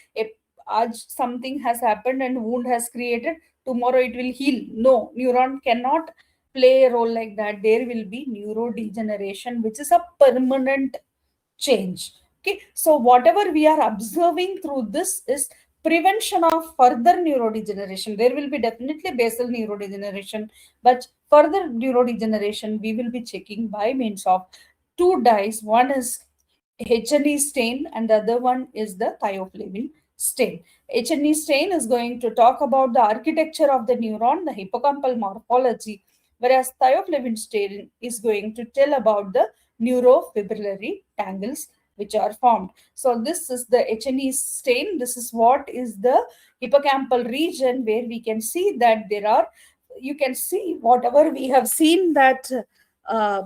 something has happened and wound has created, tomorrow it will heal. No, neuron cannot play a role like that. There will be neurodegeneration, which is a permanent change. Okay, so whatever we are observing through this is prevention of further neurodegeneration. There will be definitely basal neurodegeneration, but further neurodegeneration we will be checking by means of two dyes. One is H&E stain and the other one is the thioflavin stain. H&E stain is going to talk about the architecture of the neuron, the hippocampal morphology, whereas thioflavin stain is going to tell about the neurofibrillary tangles which are formed. So this is the H&E stain. This is what is the hippocampal region where we can see that there are, you can see whatever we have seen that uh,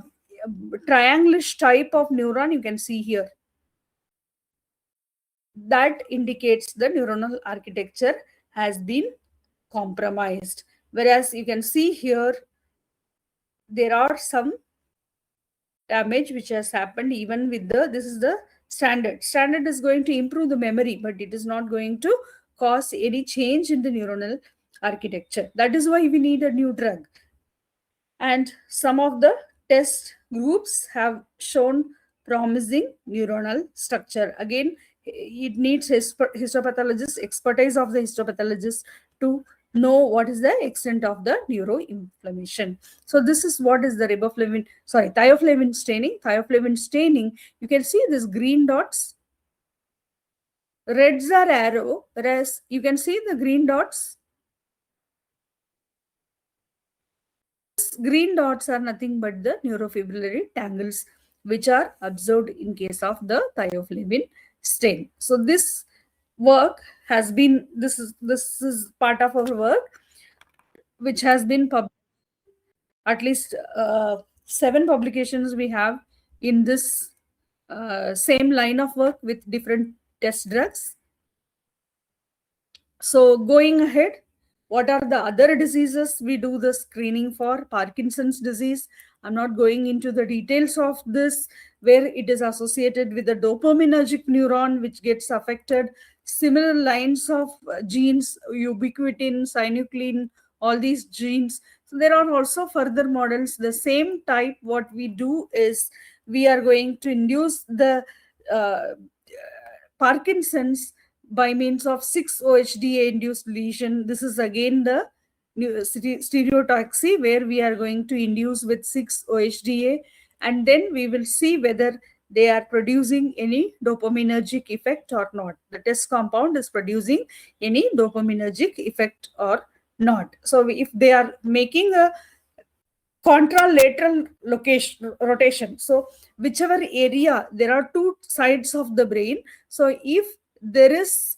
trianglish type of neuron you can see here. That indicates the neuronal architecture has been compromised. Whereas you can see here, there are some damage which has happened even with the, this is the standard. Standard is going to improve the memory, but it is not going to cause any change in the neuronal architecture. That is why we need a new drug. And some of the test groups have shown promising neuronal structure. Again, it needs histopathologist, expertise of the histopathologist to know what is the extent of the neuroinflammation. So this is what is the thioflavin staining. Thioflavin staining, you can see these green dots. Reds are arrow, whereas you can see the green dots. Green dots are nothing but the neurofibrillary tangles which are observed in case of the thioflavin stain. So this work has been, this is part of our work which has been published. At least 7 publications we have in this same line of work with different test drugs. So going ahead, what are the other diseases we do the screening for? Parkinson's disease. I'm not going into the details of this, where it is associated with the dopaminergic neuron, which gets affected. Similar lines of genes, ubiquitin, synuclein, all these genes. So there are also further models. The same type, what we do is we are going to induce the Parkinson's by means of 6-OHDA induced lesion. This is again the stereotaxy, where we are going to induce with 6-OHDA, and then we will see whether they are producing any dopaminergic effect or not. The test compound is producing any dopaminergic effect or not. So if they are making a contralateral rotation, so whichever area, there are two sides of the brain, so if there is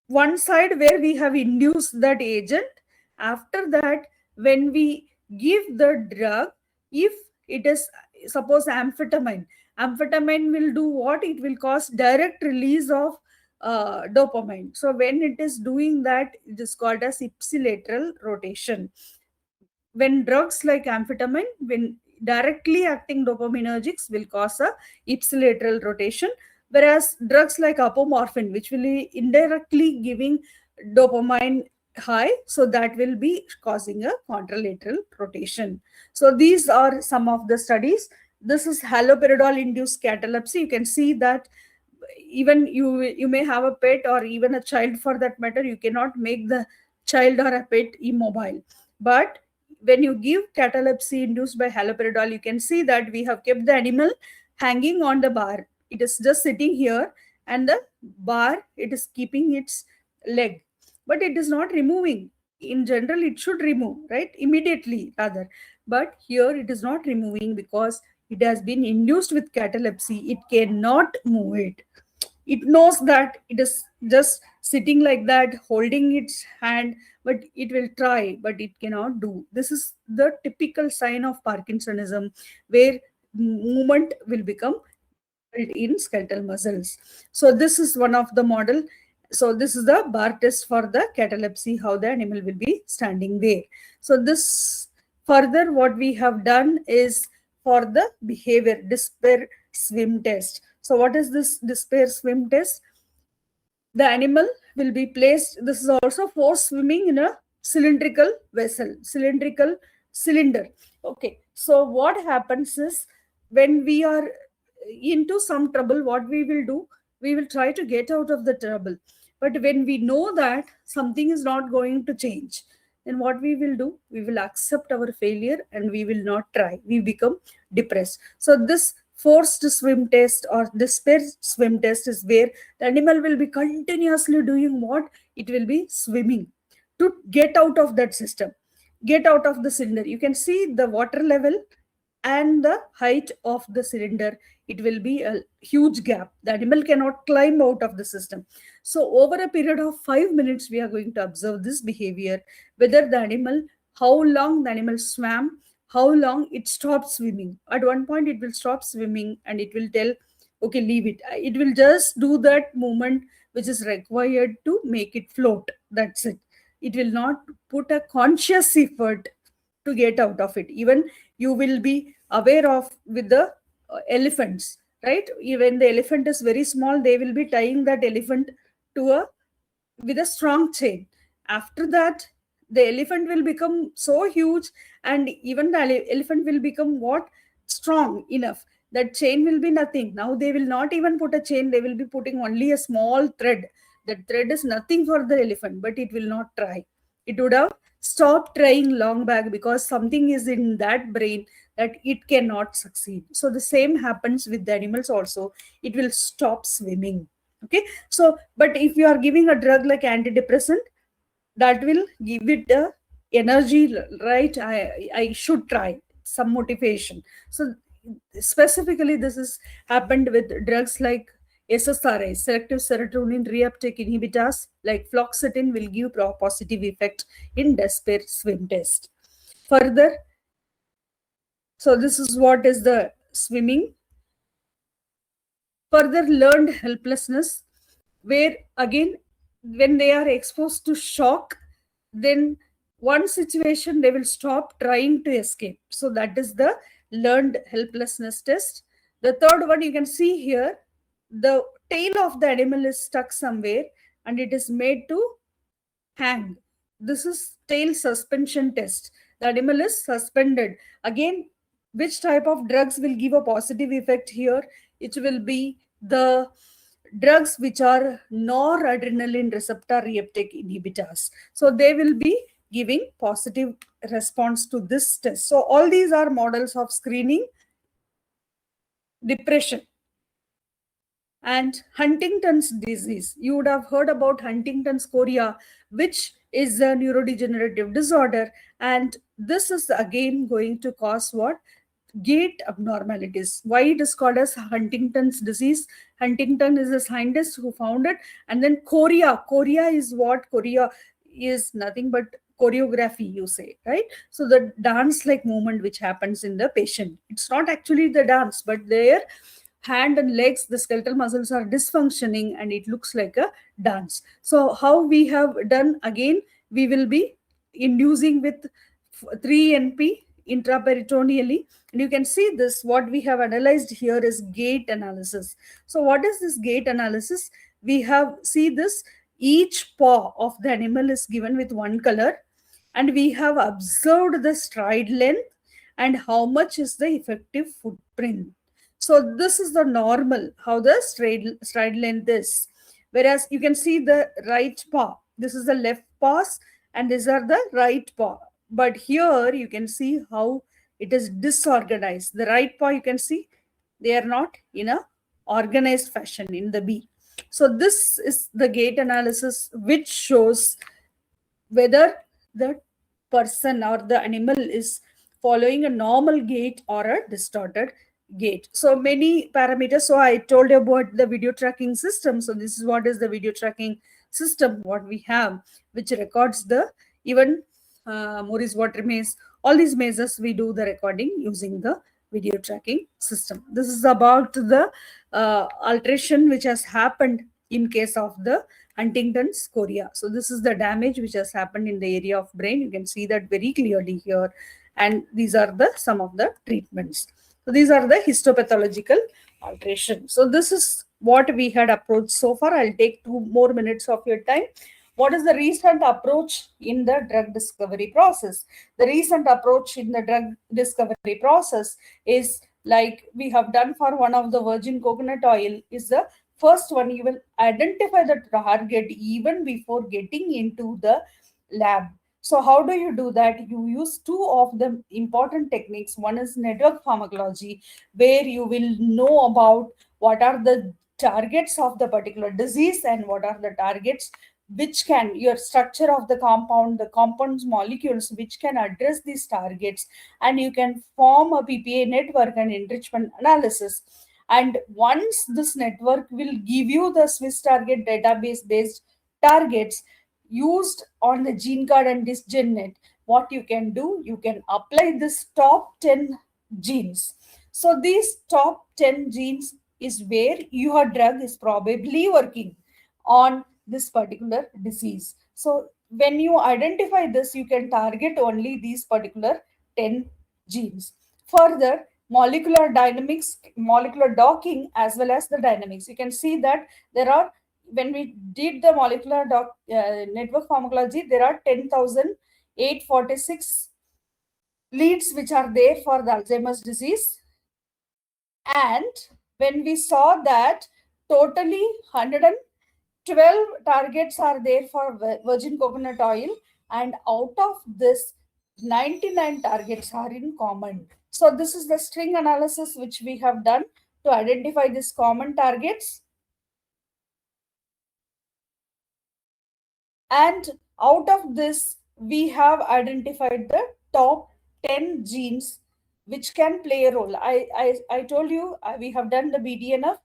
one side where we have induced that agent, after that when we give the drug, if it is suppose amphetamine will do what? It will cause direct release of dopamine. So when it is doing that, it is called as ipsilateral rotation. When drugs like amphetamine, when directly acting dopaminergics, will cause a ipsilateral rotation, whereas drugs like apomorphine, which will be indirectly giving dopamine high, so that will be causing a contralateral rotation. So these are some of the studies. This is haloperidol induced catalepsy. You can see that even you may have a pet, or even a child for that matter, you cannot make the child or a pet immobile. But when you give catalepsy induced by haloperidol, you can see that we have kept the animal hanging on the bar. It is just sitting here, and the bar, it is keeping its leg, but it is not removing. In general, it should remove, right, immediately rather, but here it is not removing because it has been induced with catalepsy. It cannot move it. It knows that it is just sitting like that, holding its hand, but it will try, but it cannot do. This is the typical sign of Parkinsonism, where movement will become in skeletal muscles. So this is one of the model. So this is the bar test for the catalepsy, how the animal will be standing there. So this further, what we have done is for the behavior despair swim test. So what is this despair swim test? The animal will be placed, this is also for swimming in a cylindrical vessel, cylindrical cylinder. Okay, so what happens is, when we are into some trouble, what we will do, we will try to get out of the trouble. But when we know that something is not going to change, then what we will do, we will accept our failure and we will not try. We become depressed. So this forced swim test or despair swim test is where the animal will be continuously doing what? It will be swimming to get out of that system, get out of the cylinder. You can see the water level and the height of the cylinder. It will be a huge gap. The animal cannot climb out of the system. So over a period of 5 minutes, we are going to observe this behavior, whether the animal, how long the animal swam, how long it stopped swimming. At one point, it will stop swimming and it will tell, okay, leave it. It will just do that movement which is required to make it float. That's it. It will not put a conscious effort to get out of it. Even you will be aware of with the elephants, right? Even the elephant is very small, they will be tying that elephant to a with a strong chain. After that, the elephant will become so huge, and even the elephant will become what? Strong enough. That chain will be nothing. Now they will not even put a chain, they will be putting only a small thread. That thread is nothing for the elephant, but it will not try. It would have stopped trying long back, because something is in that brain that it cannot succeed. So the same happens with the animals also. It will stop swimming. Okay, so but if you are giving a drug like antidepressant, that will give it a energy, right? I should try, some motivation. So specifically this is happened with drugs like SSRIs, selective serotonin reuptake inhibitors, like fluoxetine, will give positive effect in despair swim test. Further, so this is what is the swimming. Further, learned helplessness, where again, when they are exposed to shock, then one situation they will stop trying to escape. So that is the learned helplessness test. The third one, you can see here, the tail of the animal is stuck somewhere and it is made to hang. This is tail suspension test. The animal is suspended. Again, which type of drugs will give a positive effect here? It will be the drugs which are noradrenaline receptor reuptake inhibitors. So they will be giving positive response to this test. So all these are models of screening depression. And Huntington's disease. You would have heard about Huntington's chorea, which is a neurodegenerative disorder. And this is again going to cause what? Gait abnormalities. Why it is called as Huntington's disease? Huntington is a scientist who found it. And then chorea. Chorea is what? Chorea is nothing but choreography, you say, right? So the dance-like movement which happens in the patient. It's not actually the dance, but their hand and legs, the skeletal muscles are dysfunctioning and it looks like a dance. So how we have done, again, we will be inducing with 3NP intraperitoneally. And you can see this, what we have analyzed here is gait analysis. So what is this gait analysis? We have, see this, each paw of the animal is given with one color, and we have observed the stride length and how much is the effective footprint. So this is the normal, how the stride length is. Whereas you can see the right paw. This is the left paws and these are the right paw. But here you can see how it is disorganized. The right paw, you can see they are not in a organized fashion in the bee. So this is the gait analysis which shows whether the person or the animal is following a normal gait or a distorted gait. So many parameters. So I told you about the video tracking system. So this is what is the video tracking system, what we have, which records the even Maurice water maze, all these mazes we do the recording using the video tracking system. This is about the alteration which has happened in case of the Huntington's chorea. So this is the damage which has happened in the area of brain. You can see that very clearly here. And these are the some of the treatments. So these are the histopathological alterations. So this is what we had approached so far. I'll take 2 more minutes of your time. What is the recent approach in the drug discovery process? The recent approach in the drug discovery process is like we have done for one of the virgin coconut oil is the first one, you will identify the target even before getting into the lab. So how do you do that? You use two of the important techniques. One is network pharmacology, where you will know about what are the targets of the particular disease and what are the targets which can, your structure of the compound, the compounds molecules which can address these targets, and you can form a PPA network and enrichment analysis. And once this network will give you the Swiss target database based targets used on the gene card and this GenNet, what you can do, you can apply this top 10 genes. So these top 10 genes is where your drug is probably working on this particular disease. So when you identify this, you can target only these particular 10 genes. Further, molecular dynamics, molecular docking, as well as the dynamics. You can see that there are, when we did the molecular network pharmacology, there are 10,846 leads which are there for the Alzheimer's disease. And when we saw that totally 112 targets are there for virgin coconut oil, and out of this 99 targets are in common. So this is the string analysis which we have done to identify these common targets. And out of this, we have identified the top 10 genes which can play a role. I told you we have done the BDNF.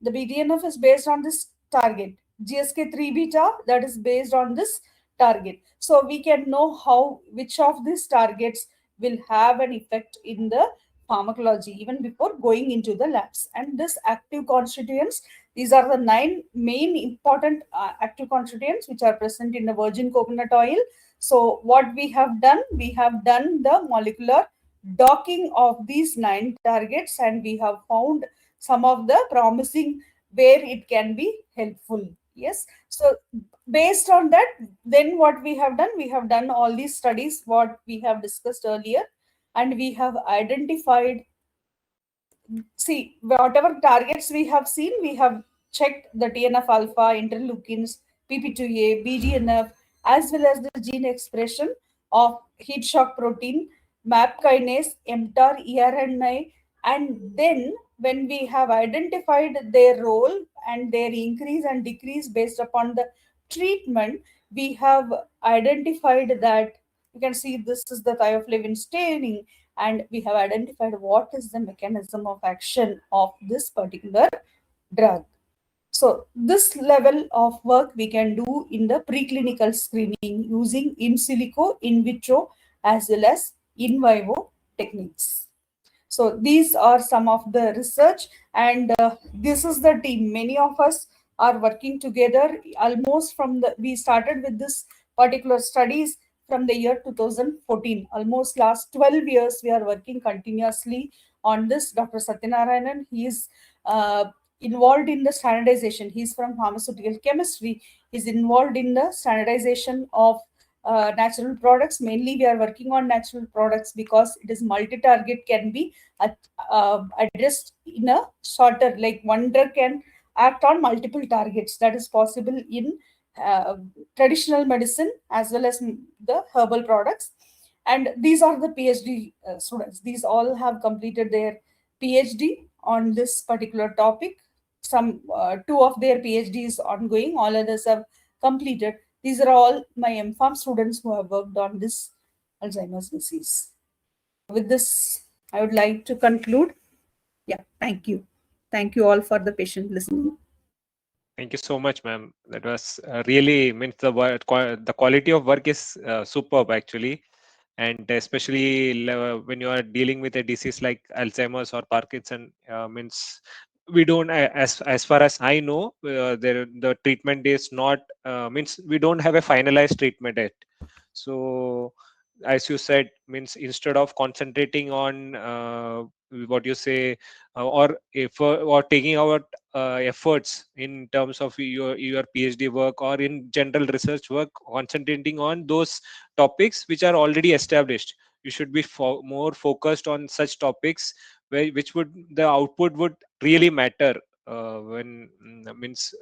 The BDNF is based on this target. GSK3 beta, that is based on this target. So we can know how, which of these targets will have an effect in the pharmacology even before going into the labs. And this active constituents, these are the 9 main important active constituents which are present in the virgin coconut oil. So what we have done the molecular docking of these 9 targets, and we have found some of the promising where it can be helpful. Yes. So based on that, then what we have done all these studies, what we have discussed earlier, and we have identified see, whatever targets we have seen, we have checked the TNF alpha, interleukins, PP2A, BDNF, as well as the gene expression of heat shock protein, MAP kinase, mTOR, ERNI, and then when we have identified their role and their increase and decrease based upon the treatment, we have identified that you can see this is the thioflavin staining, and we have identified what is the mechanism of action of this particular drug. So this level of work we can do in the preclinical screening using in silico, in vitro, as well as in vivo techniques. So these are some of the research, and this is the team. Many of us are working together almost from the, we started with this particular studies from the year 2014. Almost last 12 years, we are working continuously on this. Dr. Satyanarayanan, he is involved in the standardization. He's from pharmaceutical chemistry. He's involved in the standardization of natural products. Mainly, we are working on natural products because it is multi-target, can be addressed in a shorter, like one drug can act on multiple targets. That is possible in traditional medicine as well as the herbal products. And these are the PhD students. These all have completed their PhD on this particular topic. Some two of their PhDs ongoing, all others have completed. These are all my MPharm students who have worked on this Alzheimer's disease. With this, I would like to conclude. Yeah, thank you. Thank you all for the patient listening. Thank you so much, ma'am. That was really means the quality of work is superb actually, and especially when you are dealing with a disease like Alzheimer's or Parkinson, means we don't, as far as I know, the treatment is not means we don't have a finalized treatment yet. So as you said, means instead of concentrating on what you say or if or taking out efforts in terms of your PhD work or in general research work, concentrating on those topics which are already established. You should be more focused on such topics which would the output would really matter when means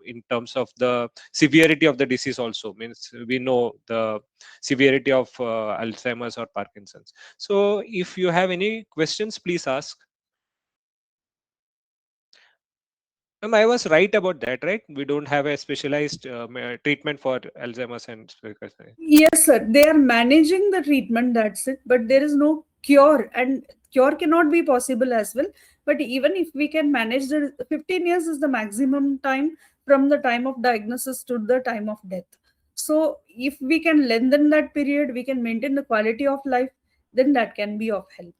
in terms of the severity of the disease. Also means we know the severity of Alzheimer's or Parkinson's. So if you have any questions, please ask. I was right about that, right? We don't have a specialized treatment for Alzheimer's and Parkinson's. Yes, sir. They are managing the treatment, that's it. But there is no cure, and cure cannot be possible as well. But even if we can manage the 15 years is the maximum time from the time of diagnosis to the time of death. So if we can lengthen that period, we can maintain the quality of life, then that can be of help.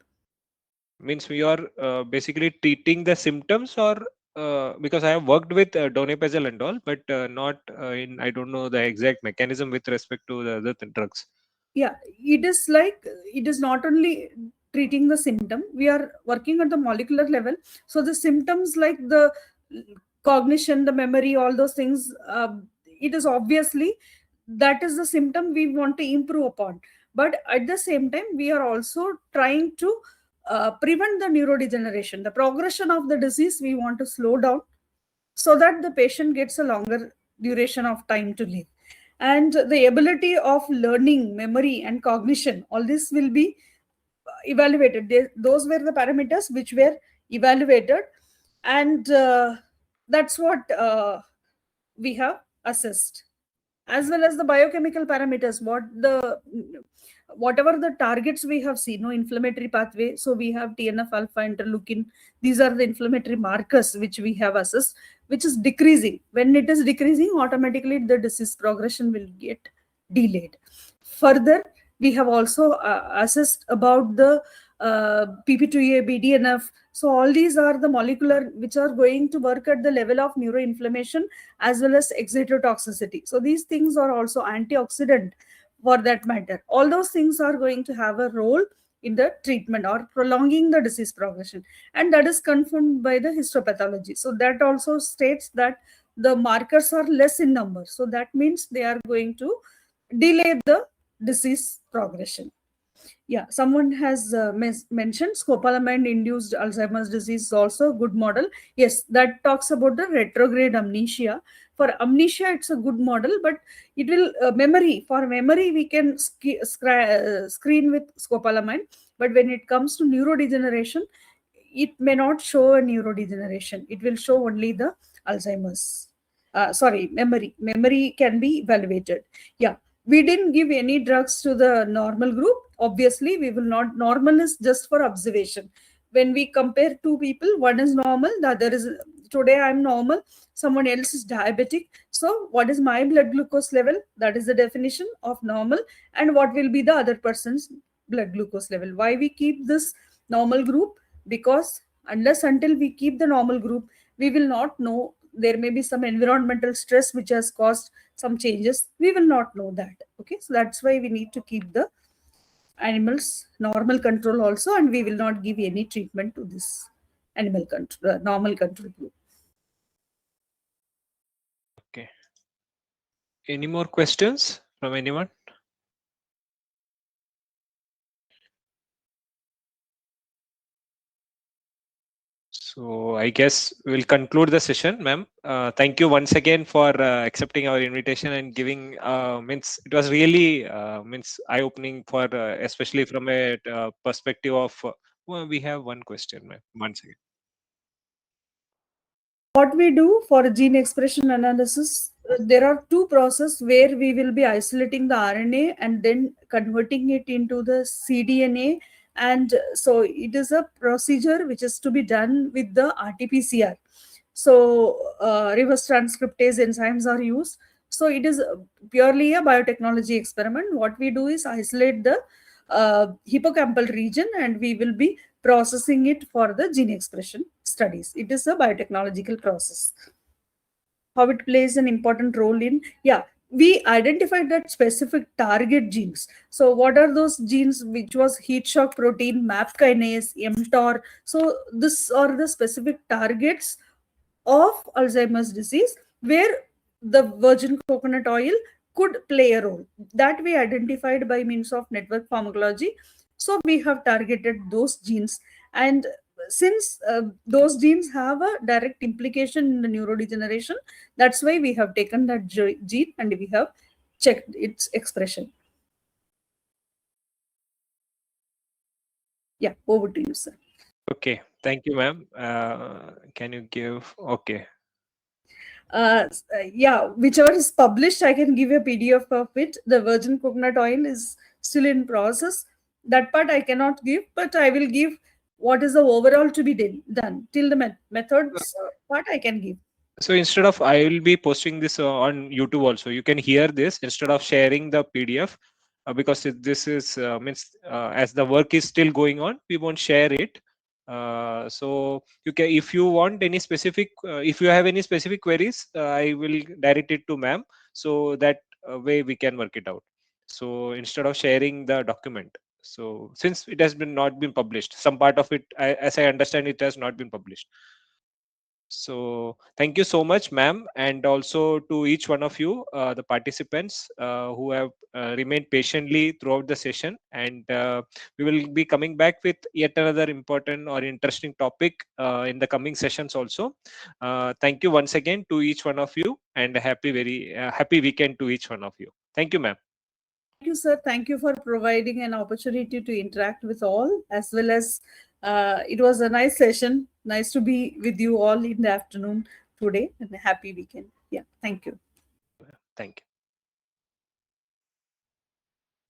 Means we are basically treating the symptoms, or because I have worked with donepezil and all, but not in, I don't know the exact mechanism with respect to the other drugs. Yeah, it is like, it is not only treating the symptom, we are working at the molecular level. So the symptoms like the cognition, the memory, all those things, it is obviously that is the symptom we want to improve upon. But at the same time, we are also trying to prevent the neurodegeneration, the progression of the disease we want to slow down, so that the patient gets a longer duration of time to live. And the ability of learning, memory, and cognition, all this will be evaluated. Those were the parameters which were evaluated, and that's what we have assessed, as well as the biochemical parameters, whatever the targets we have seen, no inflammatory pathway. So we have TNF alpha, interleukin. These are the inflammatory markers which we have assessed, which is decreasing. When it is decreasing, automatically the disease progression will get delayed. Further, we have also assessed about the PP2A, BDNF. So all these are the molecular which are going to work at the level of neuroinflammation as well as excitotoxicity. So these things are also antioxidant for that matter. All those things are going to have a role in the treatment or prolonging the disease progression. And that is confirmed by the histopathology. So that also states that the markers are less in number. So that means they are going to delay the disease progression. Yeah, someone has mentioned scopolamine induced Alzheimer's disease is also a good model. Yes, that talks about the retrograde amnesia. For amnesia, it's a good model, but it will memory. For memory, we can screen with scopolamine, but when it comes to neurodegeneration, it may not show a neurodegeneration. It will show only the Alzheimer's. Sorry, memory. Memory can be evaluated. Yeah, we didn't give any drugs to the normal group. Obviously, we will not. Normal is just for observation. When we compare two people, one is normal, the other is, today I'm normal, someone else is diabetic. So, what is my blood glucose level? That is the definition of normal. And what will be the other person's blood glucose level? Why we keep this normal group? Because unless until we keep the normal group, we will not know. There may be some environmental stress which has caused some changes. We will not know that. Okay, so that's why we need to keep the animals normal control also, and we will not give any treatment to this animal control, normal control group. Okay. Any more questions from anyone? So I guess we'll conclude the session, ma'am. Thank you once again for accepting our invitation and giving means it was really means eye-opening for especially from a perspective of well, we have one question, ma'am. Once again. What we do for gene expression analysis, there are two processes where we will be isolating the RNA and then converting it into the cDNA. And so it is a procedure which is to be done with the RT-PCR. So reverse transcriptase enzymes are used. So it is purely a biotechnology experiment. What we do is isolate the hippocampal region, and we will be processing it for the gene expression studies. It is a biotechnological process. How it plays an important role in, yeah, we identified that specific target genes. So what are those genes? Which was heat shock protein, MAP kinase, mTOR. So this are the specific targets of Alzheimer's disease where the virgin coconut oil could play a role. That we identified by means of network pharmacology. So we have targeted those genes, and since those genes have a direct implication in the neurodegeneration, that's why we have taken that gene and we have checked its expression. Yeah, over to you, sir. Okay, thank you, ma'am. Can you give? Okay. Yeah, whichever is published, I can give a PDF of it. The virgin coconut oil is still in process. That part I cannot give, but I will give what is the overall to be done. Till the methods part I can give. So instead of I will be posting this on YouTube also. You can hear this instead of sharing the PDF because this is means as the work is still going on, we won't share it. So you can, if you want any specific, if you have any specific queries, I will direct it to ma'am. So that way we can work it out. So instead of sharing the document. So since it has been not been published, some part of it, as I understand, it has not been published. So thank you so much, ma'am, and also to each one of you, the participants who have remained patiently throughout the session. And we will be coming back with yet another important or interesting topic in the coming sessions also. Thank you once again to each one of you, and a very happy weekend to each one of you. Thank you, ma'am. Thank you, sir. Thank you for providing an opportunity to interact with all, as well as it was a nice session. Nice to be with you all in the afternoon today, and a happy weekend. Yeah, thank you. Thank you.